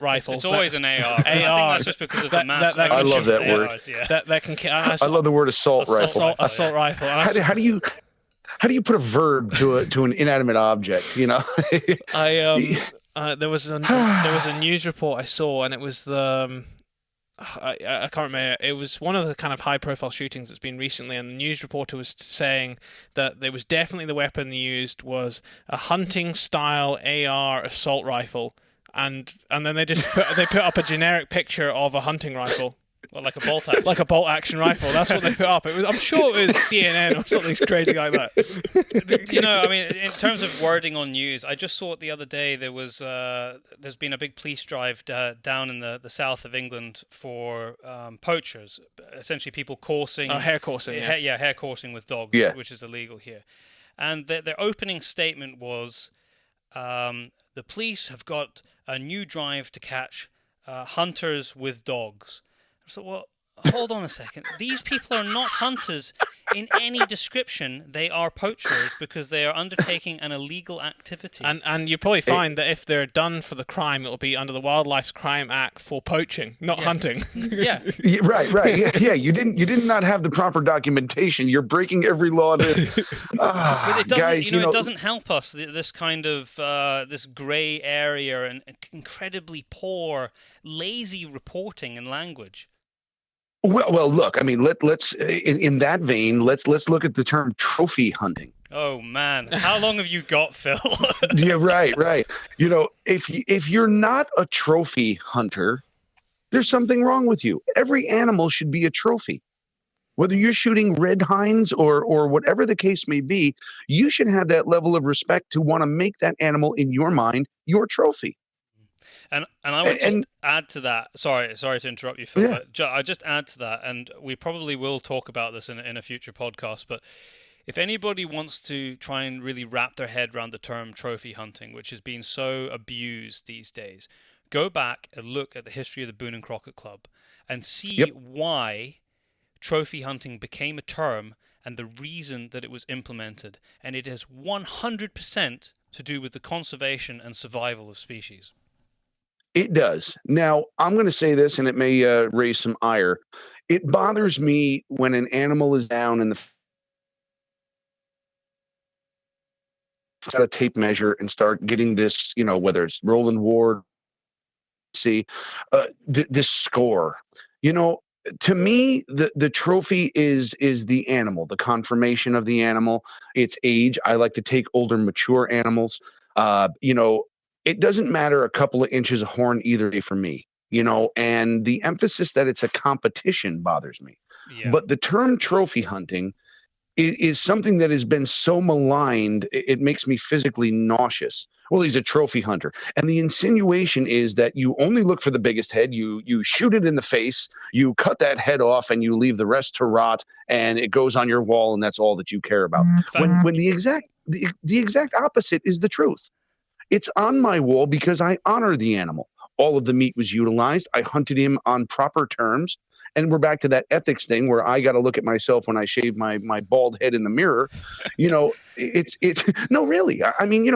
rifles. It's always an AR. I think that's just because of the mass. I love that word. ARs, yeah. That can. I love the word assault rifle. Assault rifle. How do you put a verb to an inanimate object? You know. There was a news report I saw, and it was the. I can't remember. It was one of the kind of high-profile shootings that's been recently, and the news reporter was saying that there was definitely the weapon used was a hunting-style AR assault rifle, and then they put up a generic picture of a hunting rifle. Well, like a bolt action. Like a bolt action rifle. That's what they put up. I'm sure it was CNN or something crazy like that. You know, I mean, in terms of wording on news, I just saw it the other day. There's been a big police drive down in the south of England for poachers, essentially people coursing. Hare coursing. Yeah, hare coursing with dogs, which is illegal here. And their opening statement was, the police have got a new drive to catch hunters with dogs. So, well, hold on a second. These people are not hunters in any description. They are poachers because they are undertaking an illegal activity. And you probably find that if they're done for the crime, it'll be under the Wildlife Crime Act for poaching, not hunting. Yeah. Right. Yeah. You did not have the proper documentation. You're breaking every law. But it doesn't, guys, it doesn't help us. This kind of this grey area and incredibly poor, lazy reporting and language. Well, look. I mean, let's in that vein, let's look at the term trophy hunting. Oh man, how long have you got, Phil? Yeah, right. You know, if you're not a trophy hunter, there's something wrong with you. Every animal should be a trophy. Whether you're shooting red hinds or whatever the case may be, you should have that level of respect to want to make that animal in your mind your trophy. And I would just add to that. Sorry to interrupt you, Phil. Yeah. But I just add to that, and we probably will talk about this in a future podcast. But if anybody wants to try and really wrap their head around the term trophy hunting, which has been so abused these days, go back and look at the history of the Boone and Crockett Club and see why trophy hunting became a term and the reason that it was implemented. And it has 100% to do with the conservation and survival of species. It does. Now, I'm going to say this, and it may raise some ire. It bothers me when an animal is down in the out a tape measure and start getting this, whether it's Roland Ward, this score. To me, the trophy is the animal, the conformation of the animal, its age. I like to take older, mature animals. It doesn't matter a couple of inches of horn either way for me. And the emphasis that it's a competition bothers me. Yeah. But the term trophy hunting is something that has been so maligned, it makes me physically nauseous. Well, he's a trophy hunter. And the insinuation is that you only look for the biggest head, you shoot it in the face, you cut that head off, and you leave the rest to rot, and it goes on your wall, and that's all that you care about. When the exact opposite is the truth. It's on my wall because I honor the animal. All of the meat was utilized. I hunted him on proper terms. And we're back to that ethics thing where I got to look at myself when I shave my bald head in the mirror. It's no, really. I mean,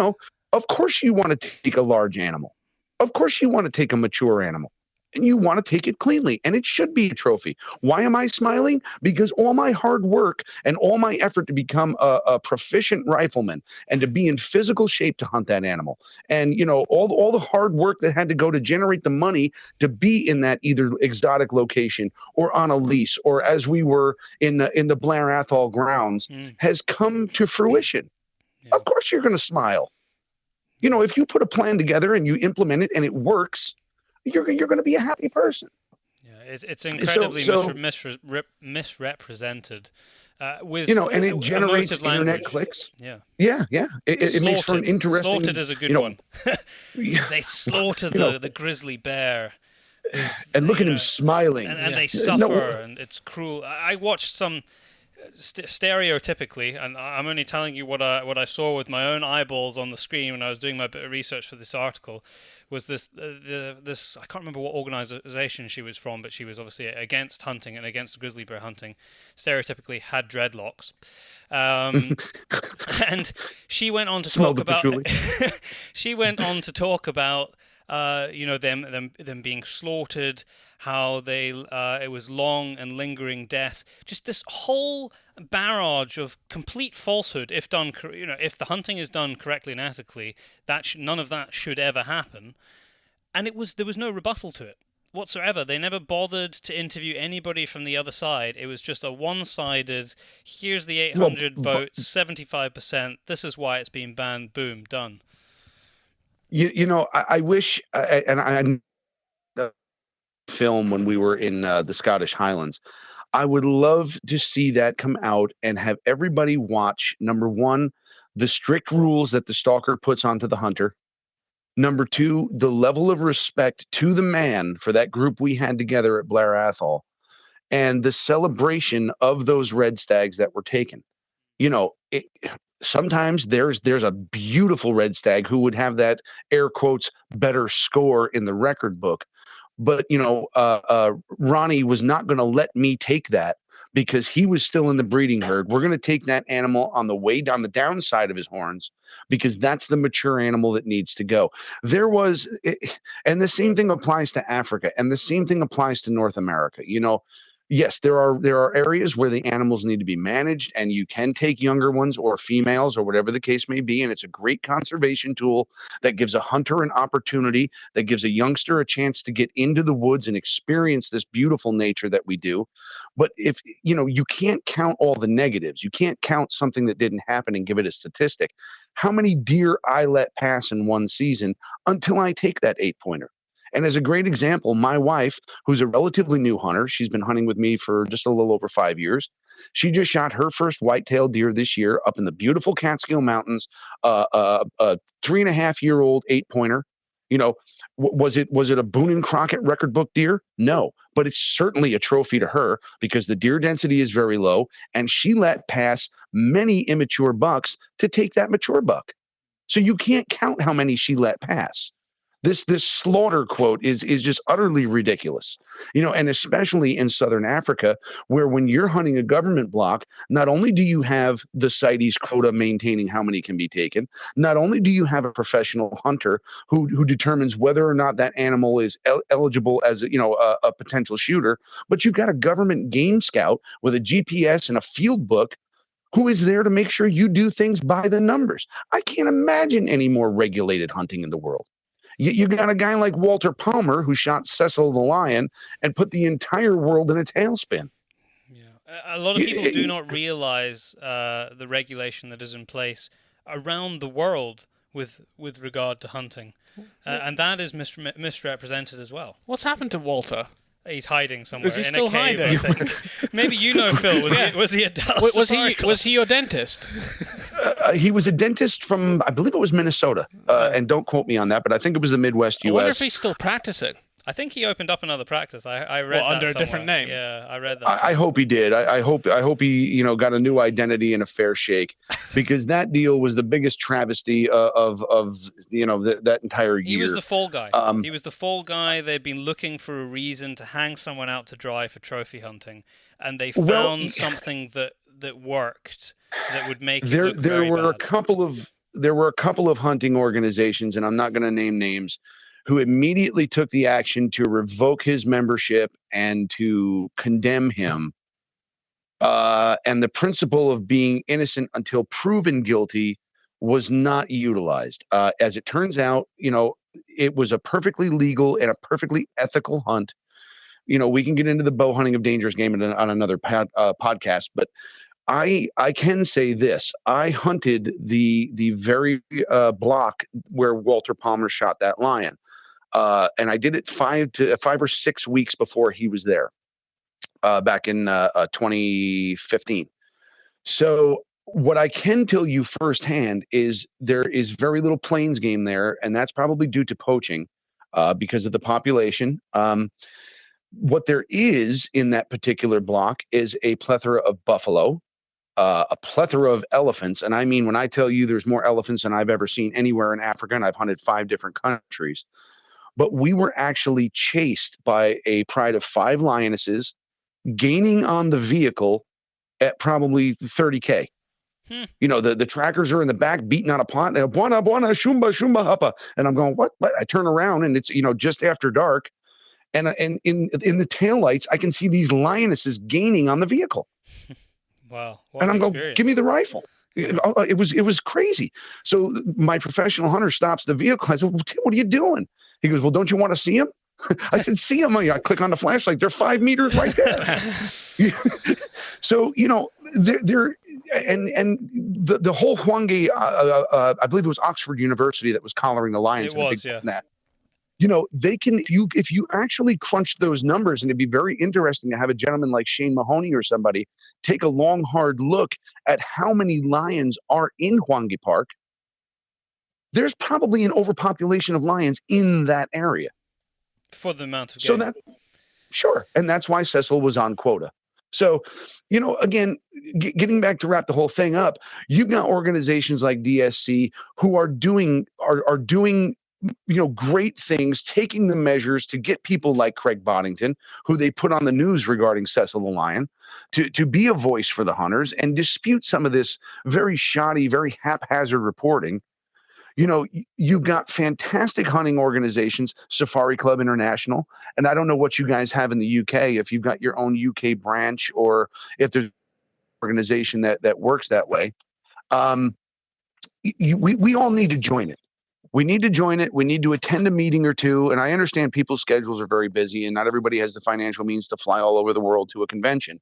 of course you want to take a large animal. Of course you want to take a mature animal. And you want to take it cleanly, and it should be a trophy. Why am I smiling? Because all my hard work and all my effort to become a proficient rifleman and to be in physical shape to hunt that animal, and all the hard work that had to go to generate the money to be in that either exotic location or on a lease or as we were in the Blair Athol grounds has come to fruition. Yeah. Of course, you're going to smile. If you put a plan together and you implement it and it works, you're going to be a happy person. Yeah, it's incredibly misrepresented. With and it generates internet clicks. Yeah. It makes for an interesting. Slaughtered is a good one. They slaughter the grizzly bear, and look at him smiling, and they suffer, and it's cruel. I watched some. Stereotypically, and I'm only telling you what I saw with my own eyeballs on the screen when I was doing my bit of research for this article, was this I can't remember what organization she was from, but she was obviously against hunting and against grizzly bear hunting. Stereotypically, had dreadlocks, and she went on to talk about. She went on to talk about them being slaughtered, how it was long and lingering death, just this whole barrage of complete falsehood. If done, if the hunting is done correctly and ethically, none of that should ever happen. And there was no rebuttal to it whatsoever. They never bothered to interview anybody from the other side. It was just a one-sided. Here's the 800 votes, 75%. This is why it's been banned. Boom, done. I wish, and I film when we were in the Scottish Highlands, I would love to see that come out and have everybody watch, number one, the strict rules that the stalker puts onto the hunter. Number two, the level of respect to the man for that group we had together at Blair Athol, and the celebration of those red stags that were taken. Sometimes there's a beautiful red stag who would have that air quotes better score in the record book. But, Ronnie was not going to let me take that because he was still in the breeding herd. We're going to take that animal on the way down the downside of his horns because that's the mature animal that needs to go. And the same thing applies to Africa, and the same thing applies to North America. Yes, there are areas where the animals need to be managed, and you can take younger ones or females or whatever the case may be, and it's a great conservation tool that gives a hunter an opportunity, that gives a youngster a chance to get into the woods and experience this beautiful nature that we do. But if you can't count all the negatives, you can't count something that didn't happen and give it a statistic. How many deer I let pass in one season until I take that 8-pointer? And as a great example, my wife, who's a relatively new hunter, she's been hunting with me for just a little over 5 years. She just shot her first white-tailed deer this year up in the beautiful Catskill Mountains, a 3.5-year-old 8-pointer. Was it a Boone and Crockett record book deer? No, but it's certainly a trophy to her because the deer density is very low, and she let pass many immature bucks to take that mature buck. So you can't count how many she let pass. This slaughter quote is just utterly ridiculous, and especially in Southern Africa, where when you're hunting a government block, not only do you have the CITES quota maintaining how many can be taken, not only do you have a professional hunter who determines whether or not that animal is eligible as a potential shooter, but you've got a government game scout with a GPS and a field book who is there to make sure you do things by the numbers. I can't imagine any more regulated hunting in the world. You got a guy like Walter Palmer who shot Cecil the lion and put the entire world in a tailspin. Yeah, a lot of people do not realize the regulation that is in place around the world with regard to hunting, and that is misrepresented as well. What's happened to Walter? He's hiding somewhere. Is he in still a cave, hiding? I think. Maybe you know, Phil. Was he a Dallas? Was he your dentist? He was a dentist from, I believe it was Minnesota, and don't quote me on that, but I think it was the Midwest U.S. I wonder if he's still practicing. I think he opened up another practice. I read that under a somewhere. different name. Yeah, I read that. I hope he did. I hope he got a new identity and a fair shake, because that deal was the biggest travesty of that entire year. He was the fall guy. He was the fall guy. They'd been looking for a reason to hang someone out to dry for trophy hunting, and they found something that worked that would make it look very bad. There were a couple of hunting organizations, and I'm not going to name names, who immediately took the action to revoke his membership and to condemn him. And the principle of being innocent until proven guilty was not utilized. As it turns out, it was a perfectly legal and a perfectly ethical hunt. We can get into the bow hunting of dangerous game on another podcast, but I can say this. I hunted the very block where Walter Palmer shot that lion. And I did it 5 or 6 weeks before he was there, back in 2015. So what I can tell you firsthand is there is very little plains game there, and that's probably due to poaching because of the population. What there is in that particular block is a plethora of buffalo, a plethora of elephants. And I mean, when I tell you there's more elephants than I've ever seen anywhere in Africa, and I've hunted 5 different countries. But we were actually chased by a pride of 5 lionesses, gaining on the vehicle at probably 30K. The trackers are in the back beating on a pot. They're buona, buona, shumba, shumba, huppa. And I'm going, what? I turn around and it's, just after dark. And in the taillights, I can see these lionesses gaining on the vehicle. Wow. And I'm going, give me the rifle. It was crazy. So my professional hunter stops the vehicle. I said, what are you doing? He goes, well, don't you want to see him? I said, see him. I click on the flashlight. They're 5 meters right there. So, they're and the whole Hwange, I believe it was Oxford University that was collaring the lions. It was, yeah. That. They can, if you actually crunch those numbers, and it'd be very interesting to have a gentleman like Shane Mahoney or somebody take a long, hard look at how many lions are in Hwange Park. There's probably an overpopulation of lions in that area. For the amount of game. Sure. And that's why Cecil was on quota. So, again, getting back to wrap the whole thing up, you've got organizations like DSC who are doing great things, taking the measures to get people like Craig Boddington, who they put on the news regarding Cecil the lion, to be a voice for the hunters and dispute some of this very shoddy, very haphazard reporting. You've got fantastic hunting organizations, Safari Club International, and I don't know what you guys have in the UK, if you've got your own UK branch or if there's an organization that works that way. We all need to join it. We need to join it. We need to attend a meeting or two. And I understand people's schedules are very busy and not everybody has the financial means to fly all over the world to a convention.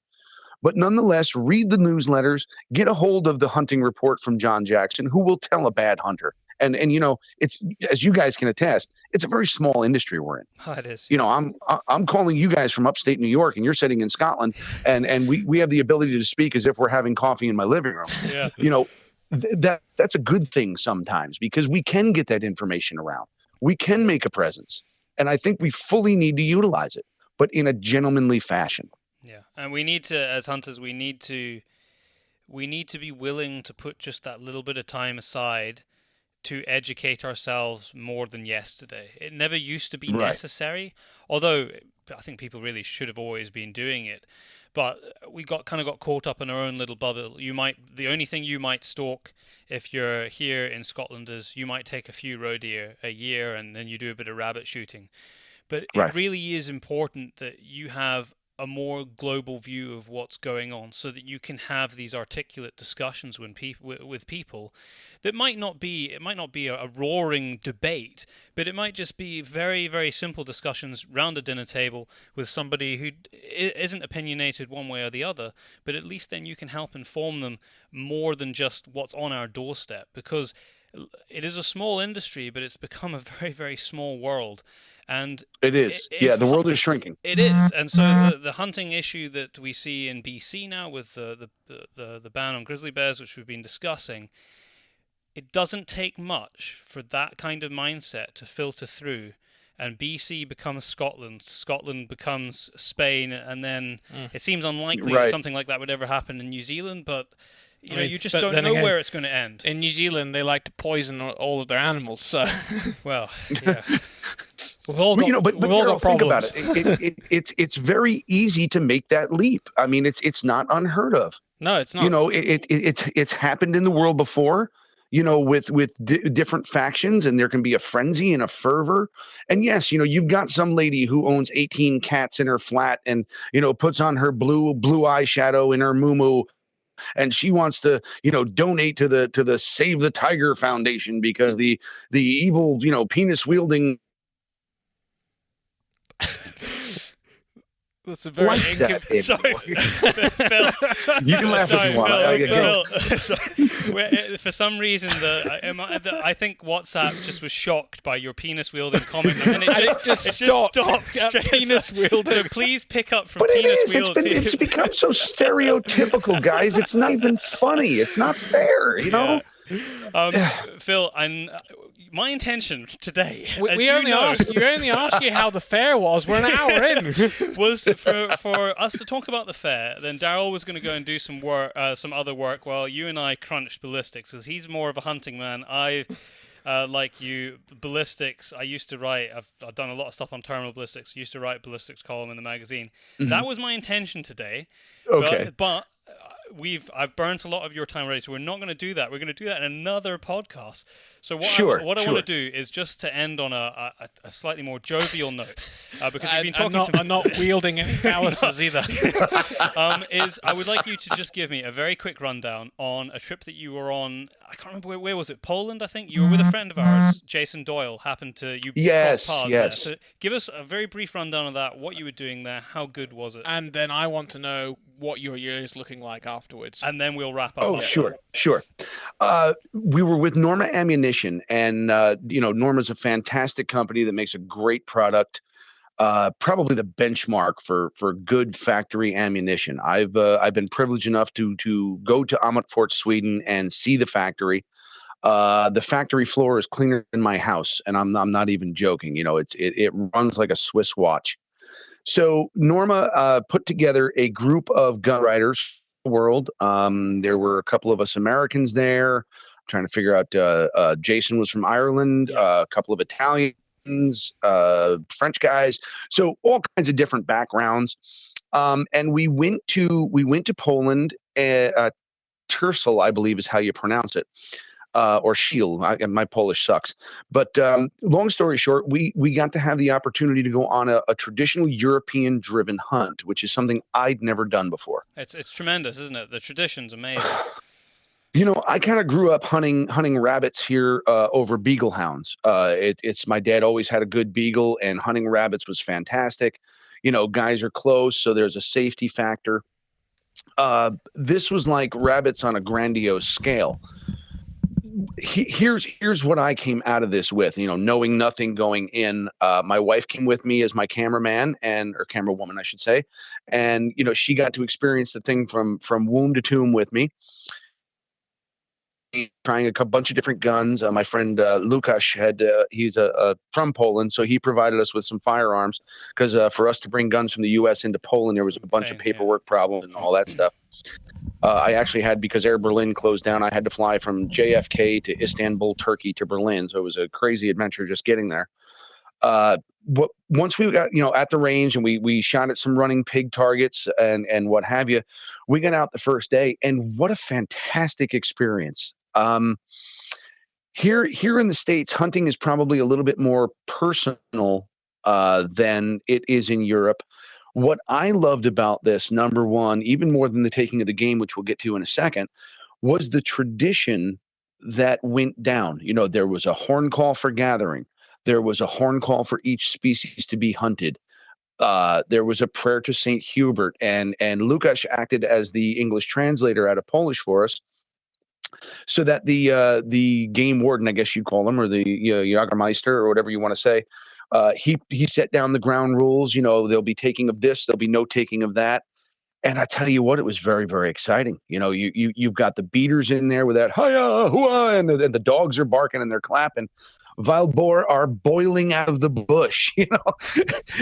But nonetheless, read the newsletters, get a hold of the hunting report from John Jackson, who will tell a bad hunter. And it's, as you guys can attest, it's a very small industry we're in. Oh, it is. I'm calling you guys from upstate New York, and you're sitting in Scotland, and we have the ability to speak as if we're having coffee in my living room. Yeah. That's a good thing sometimes, because we can get that information around. We can make a presence, and I think we fully need to utilize it, but in a gentlemanly fashion. Yeah, and we need to, as hunters, we need to be willing to put just that little bit of time aside to educate ourselves more than yesterday. It never used to be necessary, although I think people really should have always been doing it. But we got caught up in our own little bubble. The only thing you might stalk if you're here in Scotland is you might take a few roe deer a year and then you do a bit of rabbit shooting. But it really is important that you have a more global view of what's going on, so that you can have these articulate discussions with people that might not be a roaring debate, but it might just be very, very simple discussions round a dinner table with somebody who isn't opinionated one way or the other, but at least then you can help inform them more than just what's on our doorstep, because it is a small industry, but it's become a very, very small world. And it is. The world is shrinking. It is. And so the hunting issue that we see in BC now with the ban on grizzly bears, which we've been discussing, it doesn't take much for that kind of mindset to filter through, and BC becomes Scotland, Scotland becomes Spain, and then it seems unlikely that something like that would ever happen in New Zealand, but you just don't know where it's going to end. In New Zealand, they like to poison all of their animals, so... Well, yeah. We've all got, but got think about problems. it. It's very easy to make that leap. I mean, it's not unheard of. No, it's not. It's happened in the world before. With different factions, and there can be a frenzy and a fervor. And yes, you've got some lady who owns 18 cats in her flat, and puts on her blue eyeshadow in her muumuu, and she wants to donate to the Save the Tiger Foundation because the evil penis wielding. That's a very sorry, Phil. You can laugh if you want. Phil, for some reason, I think WhatsApp just was shocked by your penis wielding comment, and it just stopped. Penis wielding. So please pick up from but penis wielding. It's become so stereotypical, guys. It's not even funny. It's not fair, Yeah. Phil, my intention today, you only asked you how the fair was. We're an hour in. Was for us to talk about the fair. Then Daryl was going to go and do some work, some other work, while you and I crunched ballistics, because he's more of a hunting man. Like you, ballistics. I used to write. I've done a lot of stuff on terminal ballistics. I used to write ballistics column in the magazine. Mm-hmm. That was my intention today. Okay, but I've burnt a lot of your time already, so we're not going to do that. We're going to do that in another podcast. So what I want to do is just to end on a slightly more jovial note, because we've been talking. I'm not wielding any phalluses either. Is I would like you to just give me a very quick rundown on a trip that you were on. I can't remember where was it. Poland, I think. You were with a friend of ours, Jason Doyle. Happened to you cross paths there. So give us a very brief rundown of that. What you were doing there. How good was it? And then I want to know what your year is looking like afterwards. And then we'll wrap up. Oh, sure. We were with Norma Ammunition, and Norma's a fantastic company that makes a great product. Probably the benchmark for good factory ammunition. I've been privileged enough to go to Amatfort, Sweden, and see the factory. The factory floor is cleaner than my house, and I'm not even joking. It runs like a Swiss watch. So Norma put together a group of gun writers in the world. There were a couple of us Americans there. I'm trying to figure out. Jason was from Ireland. A couple of Italians, French guys. So all kinds of different backgrounds. And we went to Poland. Tercel, I believe, is how you pronounce it. Or Shield. My Polish sucks. But long story short, we got to have the opportunity to go on a traditional European-driven hunt, which is something I'd never done before. It's tremendous, isn't it? The tradition's amazing. I kind of grew up hunting rabbits here over beagle hounds. It's my dad always had a good beagle, and hunting rabbits was fantastic. Guys are close, so there's a safety factor. This was like rabbits on a grandiose scale. Here's what I came out of this with, knowing nothing going in. My wife came with me as my cameraman or camerawoman, I should say. And, she got to experience the thing from womb to tomb with me, trying a bunch of different guns. My friend Lukasz he's from Poland, so he provided us with some firearms because for us to bring guns from the U.S. into Poland, there was a bunch of paperwork problems and all that stuff. I actually had, because Air Berlin closed down, I had to fly from JFK to Istanbul, Turkey to Berlin. So it was a crazy adventure just getting there. Once we got, at the range and we shot at some running pig targets and what have you, we got out the first day, and what a fantastic experience. Here in the States, hunting is probably a little bit more personal than it is in Europe, What I loved about this, number one, even more than the taking of the game, which we'll get to in a second, was the tradition that went down. There was a horn call for gathering. There was a horn call for each species to be hunted. There was a prayer to Saint Hubert, and Lukasz acted as the English translator out of Polish for us, so that the game warden, I guess you call him, or the Jagermeister, or whatever you want to say, he set down the ground rules. There'll be taking of this, there'll be no taking of that. And I tell you what, it was very, very exciting. You've got the beaters in there with that hiya, hooah, and the dogs are barking and they're clapping. Wild boar are boiling out of the bush,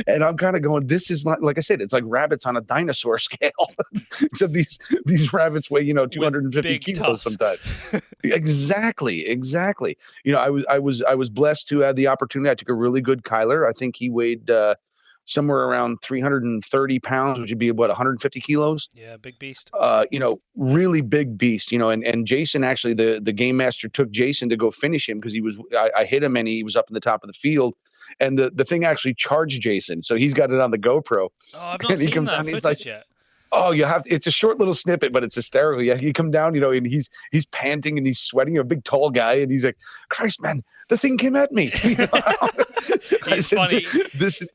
and I'm kind of going, this is like I said, it's like rabbits on a dinosaur scale. Except these rabbits weigh, 250 kilos sometimes. Exactly. I was blessed to have the opportunity. I took a really good Kyler. I think he weighed somewhere around 330 pounds, which would be what, 150 kilos. Yeah, big beast. Really big beast. And Jason, actually, the game master took Jason to go finish him because I hit him and he was up in the top of the field, and the thing actually charged Jason, so he's got it on the GoPro. Oh, I've not seen that footage yet. Oh, you have to, it's a short little snippet, but it's hysterical. Yeah, he come down, and he's panting and he's sweating. A big tall guy, and he's like, "Christ, man, the thing came at me." He's funny. This is.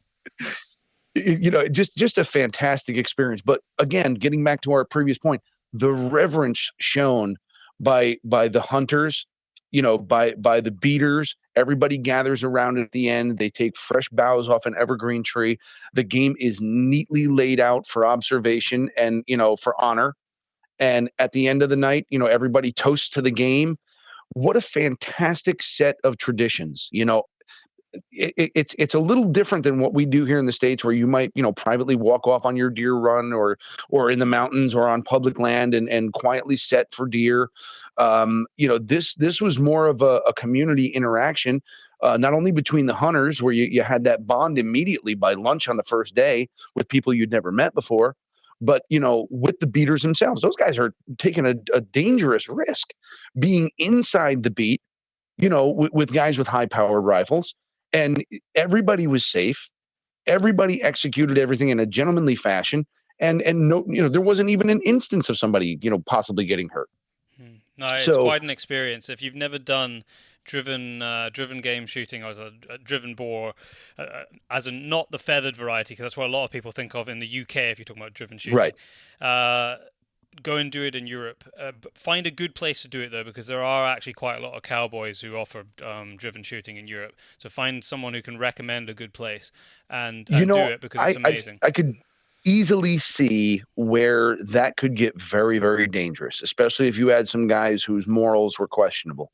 Just a fantastic experience. But again, getting back to our previous point, the reverence shown by the hunters, by the beaters, everybody gathers around at the end. They take fresh boughs off an evergreen tree. The game is neatly laid out for observation and, for honor. And at the end of the night, everybody toasts to the game. What a fantastic set of traditions. It's a little different than what we do here in the States, where you might, privately walk off on your deer run or in the mountains or on public land and quietly set for deer. This was more of a community interaction, not only between the hunters, where you had that bond immediately by lunch on the first day with people you'd never met before, but, with the beaters themselves. Those guys are taking a dangerous risk being inside the beat, with guys with high-powered rifles. And everybody was safe. Everybody executed everything in a gentlemanly fashion, and no, there wasn't even an instance of somebody, possibly getting hurt. No, it's quite an experience. If you've never done driven game shooting as a driven boar, not the feathered variety, because that's what a lot of people think of in the UK if you're talking about driven shooting. Right. Go and do it in Europe. Find a good place to do it, though, because there are actually quite a lot of cowboys who offer driven shooting in Europe. So find someone who can recommend a good place and do it, because it's amazing. I could easily see where that could get very, very dangerous, especially if you had some guys whose morals were questionable.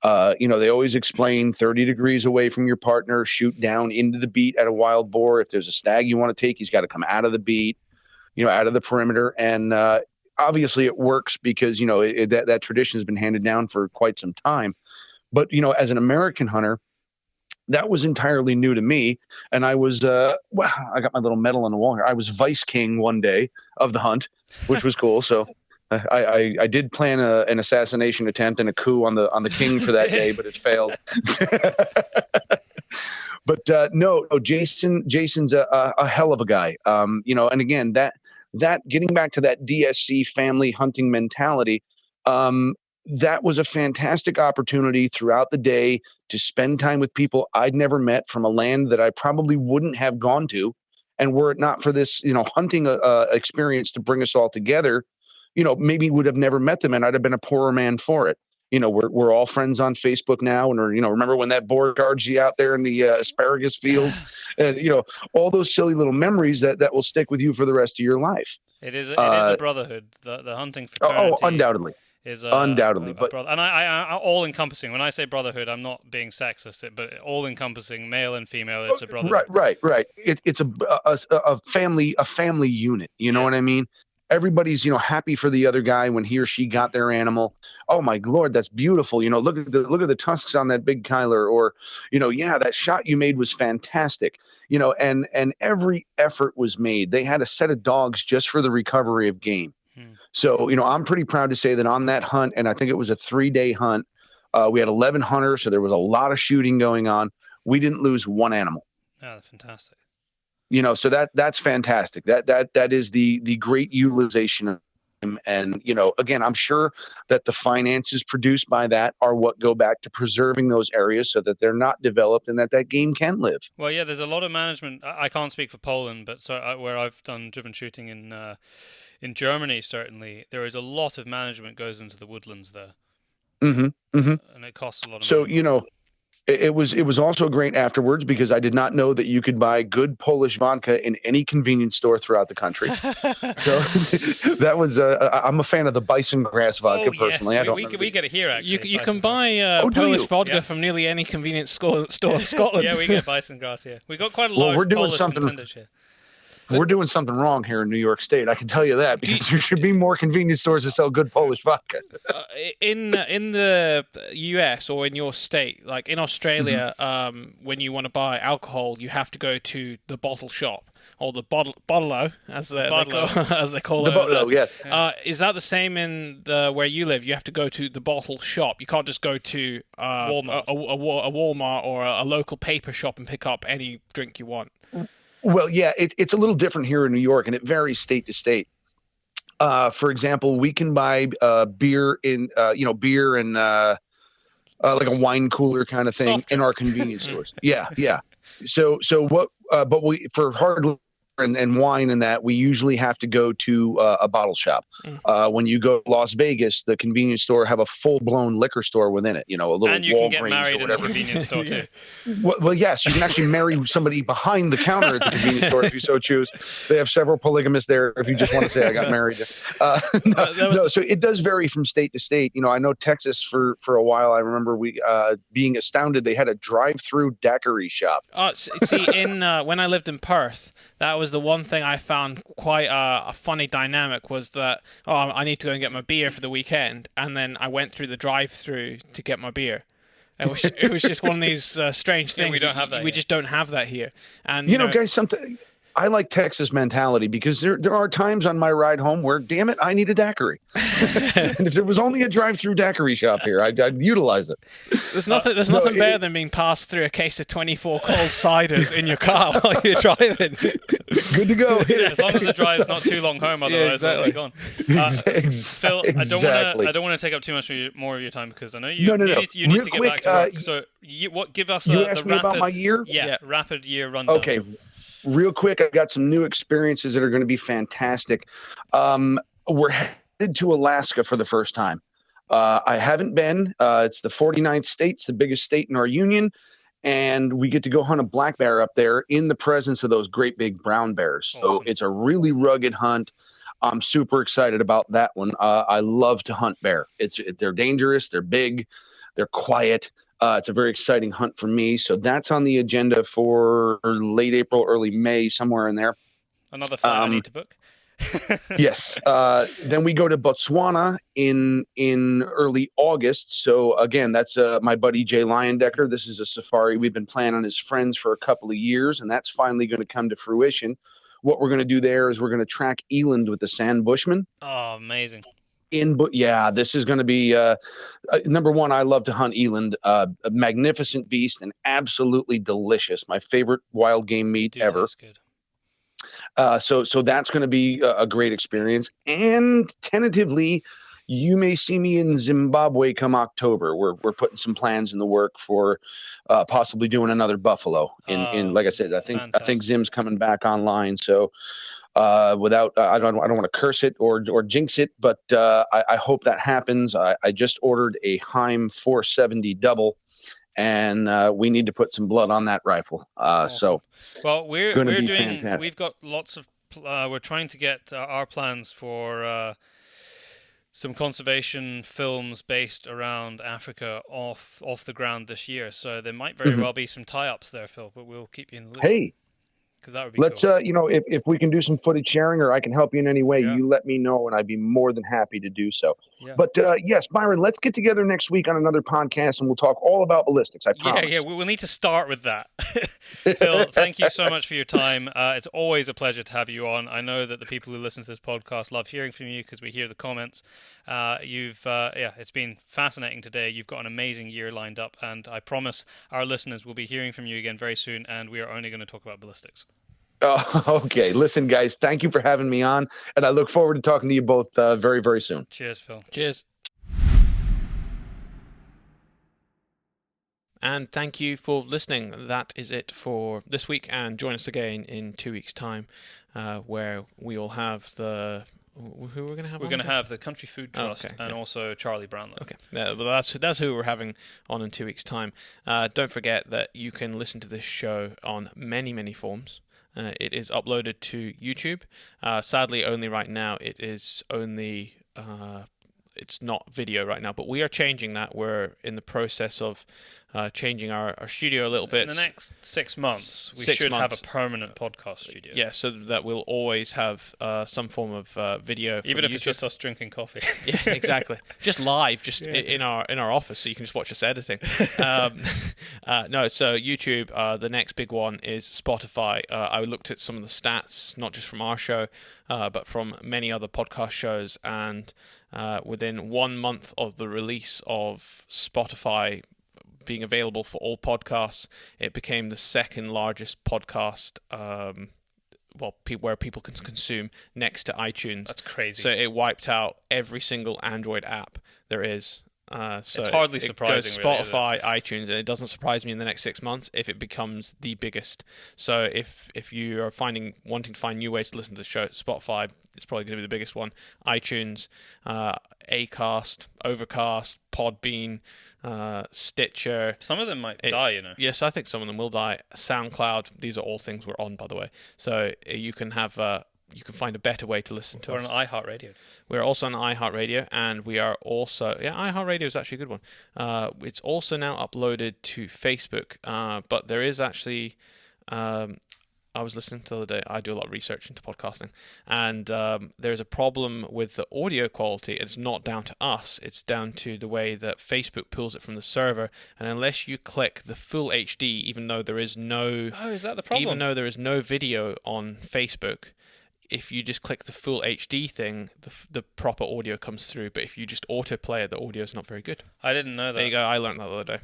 They always explain 30 degrees away from your partner, shoot down into the beat at a wild boar. If there's a stag you want to take, he's got to come out of the beat, out of the perimeter. And obviously it works because, that tradition has been handed down for quite some time. But, as an American hunter, that was entirely new to me. And I was, I got my little medal on the wall here. I was vice king one day of the hunt, which was cool. So I did plan an assassination attempt and a coup on the king for that day, but it failed. But no, Jason's a hell of a guy. And again, that getting back to that DSC family hunting mentality, that was a fantastic opportunity throughout the day to spend time with people I'd never met from a land that I probably wouldn't have gone to. And were it not for this, hunting experience to bring us all together, maybe would have never met them, and I'd have been a poorer man for it. We're all friends on Facebook now, and remember when that boar charged you out there in the asparagus field, and all those silly little memories that will stick with you for the rest of your life. It is a brotherhood. The hunting fraternity. Oh, undoubtedly. Is undoubtedly, but and I all encompassing. When I say brotherhood, I'm not being sexist, but all encompassing, male and female. It's a brotherhood. Right. It's a family unit. You know what I mean? Everybody's, happy for the other guy when he or she got their animal. Oh my Lord, that's beautiful. Look at the tusks on that big Kyler, or, that shot you made was fantastic. And every effort was made. They had a set of dogs just for the recovery of game. So, I'm pretty proud to say that on that hunt, and I think it was a 3-day hunt, we had 11 hunters. So there was a lot of shooting going on. We didn't lose one animal. Oh, that's fantastic. So that's fantastic. That is the great utilization of him. And again, I'm sure that the finances produced by that are what go back to preserving those areas so that they're not developed and that game can live. Well, yeah, there's a lot of management. I can't speak for Poland, but where I've done driven shooting in Germany, certainly there is a lot of management goes into the woodlands there, and it costs a lot of money. So it was also great afterwards because I did not know that you could buy good Polish vodka in any convenience store throughout the country. So that was I'm a fan of the bison grass vodka personally. Yes. We get it here actually. You can buy Polish vodka from nearly any convenience store in Scotland. Yeah, we get bison grass here. We got quite a large Polish contenders here. We're doing something wrong here in New York State. I can tell you that because there should be more convenience stores that sell good Polish vodka. In the US or in your state, like in Australia, when you want to buy alcohol, you have to go to the bottle shop or the bottle-o, as they call it. The bottle-o, yes. Is that the same in where you live? You have to go to the bottle shop. You can't just go to Walmart. a Walmart or a local paper shop and pick up any drink you want. Well, yeah, it's a little different here in New York, and it varies state to state. For example, we can buy beer in, beer and like a wine cooler kind of thing in our convenience stores. Yeah. So what? But we for hard liquor and wine and that we usually have to go to a bottle shop. When you go to Las Vegas, the convenience store have a full blown liquor store within it. A little and you Walgreens can get married or in the whatever. convenience store too. Well, yes, you can actually marry somebody behind the counter at the convenience store if you so choose. They have several polygamists there if you just want to say I got married. So it does vary from state to state. I know Texas for a while. I remember we being astounded they had a drive-through daiquiri shop. See, when I lived in Perth, that was the one thing I found quite a funny dynamic was that, I need to go and get my beer for the weekend. And then I went through the drive-through to get my beer. It was just one of these strange things. We don't have that. We just don't have that here. And guys, something I like Texas mentality because there are times on my ride home where, damn it, I need a daiquiri. And if there was only a drive-through daiquiri shop here, I'd utilize it. There's nothing better than being passed through a case of 24 cold ciders in your car while you're driving. Good to go. Yeah, as long as the drive's not too long home, otherwise I'll be gone. Phil, exactly. I don't want to take up too much more of your time because I know you need to get back to work. So give us you asked me about my year? Yeah, rapid year rundown. Okay. Real quick, I've got some new experiences that are going to be fantastic. We're headed to Alaska for the first time. I haven't been. It's the 49th state. It's the biggest state in our union. And we get to go hunt a black bear up there in the presence of those great big brown bears. Awesome. So it's a really rugged hunt. I'm super excited about that one. I love to hunt bear. They're dangerous. They're big. They're quiet. It's a very exciting hunt for me. So that's on the agenda for late April, early May, somewhere in there. Another flight I need to book. Yes. Then we go to Botswana in early August. So again, that's my buddy Jay Leyendecker. This is a safari we've been planning on his friends for a couple of years, and that's finally going to come to fruition. What we're going to do there is we're going to track eland with the sand bushman. Oh, amazing. This is going to be number one. I love to hunt eland, a magnificent beast and absolutely delicious. My favorite wild game meat ever. Good. So that's going to be a great experience. And tentatively, you may see me in Zimbabwe come October. We're putting some plans in the work for possibly doing another buffalo. In like I said, I think Zim's coming back online. So. I don't want to curse it or jinx it, but I hope that happens. I just ordered a Heim 470 double, and we need to put some blood on that rifle. So, well, we're doing. Fantastic. We've got lots of. We're trying to get our plans for some conservation films based around Africa off the ground this year. So there might very well be some tie-ups there, Phil. But we'll keep you in the loop. Hey. Because that would be Let's, cool. If we can do some footage sharing or I can help you in any way, you let me know and I'd be more than happy to do so. Yeah. But yes, Byron, let's get together next week on another podcast and we'll talk all about ballistics. I promise. Yeah, we'll need to start with that. Phil, thank you so much for your time. It's always a pleasure to have you on. I know that the people who listen to this podcast love hearing from you because we hear the comments. It's been fascinating today. You've got an amazing year lined up, and I promise our listeners will be hearing from you again very soon, and we are only going to talk about ballistics. Oh, okay. Listen, guys, thank you for having me on, and I look forward to talking to you both very, very soon. Cheers, Phil. Cheers. And thank you for listening. That is it for this week, and join us again in 2 weeks' time, where we will have the... Who we're going to have? We're going to have the Country Food Trust and also Charlie Brownlow. Okay, well, that's who we're having on in 2 weeks' time. Don't forget that you can listen to this show on many forms. It is uploaded to YouTube. Sadly, only right now it is only... it's not video right now, but we are changing that. We're in the process of changing our studio a little bit. In the next 6 months, we should have a permanent podcast studio. Yeah, so that we'll always have some form of video. Even if YouTube. it's just us drinking coffee. Yeah, exactly. Just live, in our office, so you can just watch us editing. No, so YouTube, the next big one is Spotify. I looked at some of the stats, not just from our show, but from many other podcast shows, and within 1 month of the release of Spotify being available for all podcasts, it became the second largest podcast, where people can consume, next to iTunes. That's crazy. So it wiped out every single Android app there is. So it's hardly surprising. It goes Spotify, iTunes, and it doesn't surprise me in the next 6 months if it becomes the biggest. So if you are wanting to find new ways to listen to the show, Spotify is probably going to be the biggest one. iTunes, Acast, Overcast, Podbean, Stitcher. Some of them might die, Yes, I think some of them will die. SoundCloud. These are all things we're on, by the way. So you can find a better way to listen to us. We're on iHeartRadio. We're also on iHeartRadio, and we are also... Yeah, iHeartRadio is actually a good one. It's also now uploaded to Facebook, but there is actually... I was listening to the other day. I do a lot of research into podcasting, and there's a problem with the audio quality. It's not down to us. It's down to the way that Facebook pulls it from the server, and unless you click the full HD, even though there is no... Oh, is that the problem? Even though there is no video on Facebook... If you just click the full HD thing, the proper audio comes through. But if you just autoplay it, the audio is not very good. I didn't know that. There you go. I learned that the other day.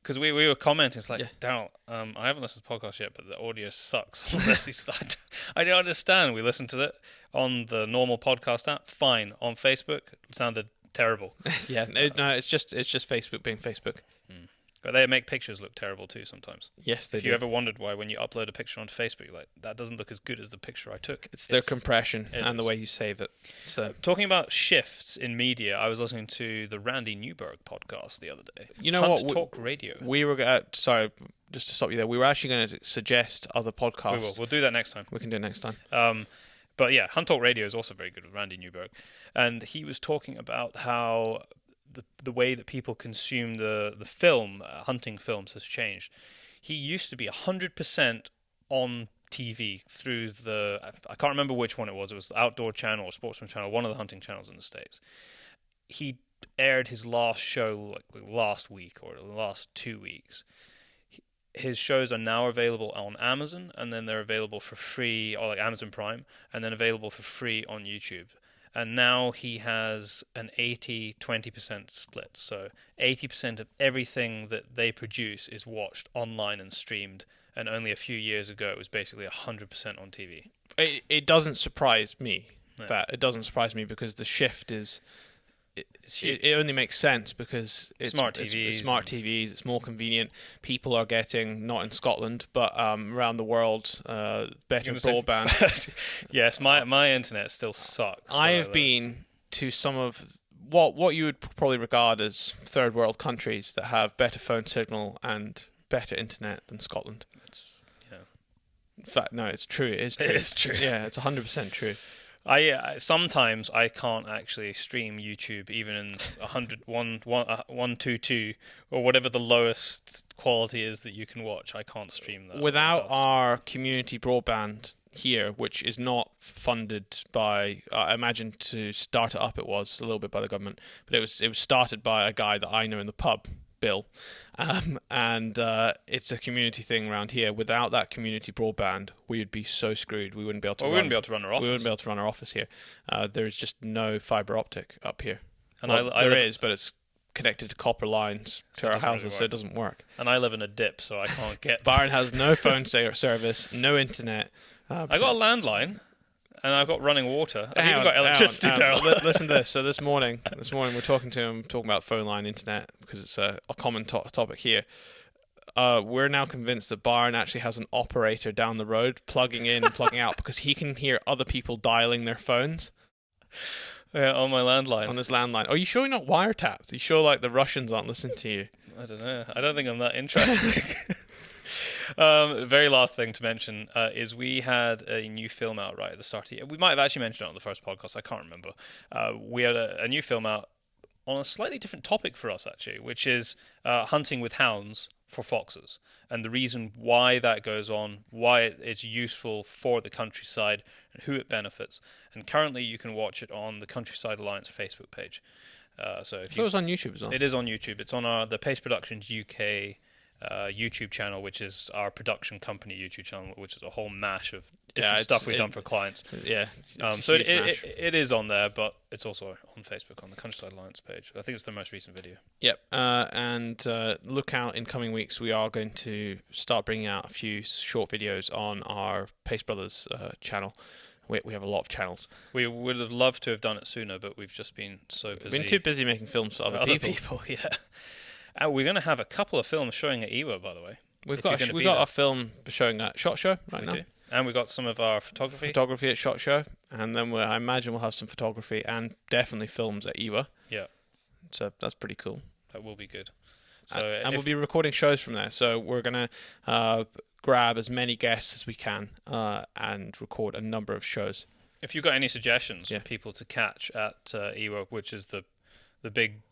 Because we were commenting. It's like, Daryl, I haven't listened to the podcast yet, but the audio sucks. I don't understand. We listened to it on the normal podcast app. Fine. On Facebook, it sounded terrible. It's just Facebook being Facebook. But they make pictures look terrible too sometimes. Yes, they do. If you ever wondered why when you upload a picture onto Facebook, you're like, that doesn't look as good as the picture I took. It's their compression and the way you save it. So, talking about shifts in media, I was listening to the Randy Newberg podcast the other day. You know what? Talk Radio. We were sorry, just to stop you there. We were actually going to suggest other podcasts. We will. We'll do that next time. We can do it next time. But yeah, Hunt Talk Radio is also very good with Randy Newberg, and he was talking about how the way that people consume the film, hunting films, has changed. He used to be 100% on TV through I can't remember which one it was. It was the Outdoor Channel or Sportsman Channel, one of the hunting channels in the States. He aired his last show like last week or the last 2 weeks. His shows are now available on Amazon, and then they're available for free, or like Amazon Prime, and then available for free on YouTube. And now he has an 80-20% split. So 80% of everything that they produce is watched online and streamed. And only a few years ago, it was basically 100% on TV. It doesn't surprise me. It doesn't surprise me because the shift is... It only makes sense because it's smart TVs. It's more convenient. People are getting, not in Scotland, but around the world, better broadband. Yes, my internet still sucks. I have been to some of what you would probably regard as third world countries that have better phone signal and better internet than Scotland. In fact, no, it's true. It is true. It is true. Yeah, it's 100% true. Sometimes I can't actually stream YouTube even in 122 or whatever the lowest quality is that you can watch. I can't stream that. Without our community broadband here, which is not funded by, I imagine to start it up it was a little bit by the government, but it was started by a guy that I know in the pub, Bill, and it's a community thing around here. Without that community broadband, we would be so screwed. We wouldn't be able to. We wouldn't be able to run our office. We wouldn't be able to run our office here. There's just no fiber optic up here. And there is, but it's connected to copper lines to our houses, really so it doesn't work. And I live in a dip, so I can't get... Byron has no phone service, no internet. I got a landline, and I've got running water. I've Hang even on, got electricity now. Listen to this. So this morning we're talking to him, talking about phone line internet, because it's a common topic here. We're now convinced that Byron actually has an operator down the road plugging in and plugging out, because he can hear other people dialing their phones. Yeah, on my landline. On his landline. Are you sure you're not wiretapped? Are you sure like the Russians aren't listening to you? I don't know. I don't think I'm that interesting. Very last thing to mention is we had a new film out right at the start of the year. We might have actually mentioned it on the first podcast. I can't remember. We had a new film out on a slightly different topic for us, actually, which is hunting with hounds for foxes, and the reason why that goes on, why it's useful for the countryside, and who it benefits. And currently you can watch it on the Countryside Alliance Facebook page. So it's on YouTube as well. It is on YouTube. It's on the Pace Productions UK YouTube channel, which is our production company YouTube channel, which is a whole mash of different stuff we've done for clients. Yeah. So it is on there, but it's also on Facebook on the Countryside Alliance page. I think it's the most recent video. Yep. And look out in coming weeks. We are going to start bringing out a few short videos on our Pace Brothers channel. We have a lot of channels. We would have loved to have done it sooner, but we've just been so busy. We've been too busy making films for other people. Yeah. We're going to have a couple of films showing at IWA, by the way. We've got a film showing at SHOT Show right now. And we've got some of our photography. Photography at SHOT Show. And then I imagine we'll have some photography and definitely films at IWA. Yeah. So that's pretty cool. That will be good. So and we'll be recording shows from there. So we're going to grab as many guests as we can and record a number of shows. If you've got any suggestions for people to catch at IWA, which is the big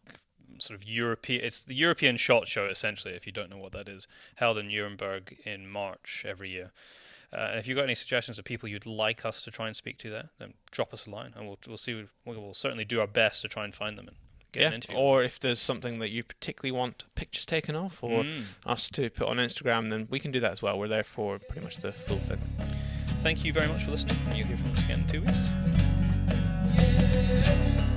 sort of it's the European SHOT Show, essentially, if you don't know what that is, held in Nuremberg in March every year. And if you've got any suggestions of people you'd like us to try and speak to there, then drop us a line, and we'll see. We'll certainly do our best to try and find them and get an interview. Or if there's something that you particularly want pictures taken of, or us to put on Instagram, then we can do that as well. We're there for pretty much the full thing. Thank you very much for listening. You'll hear from us again in 2 weeks. Yeah.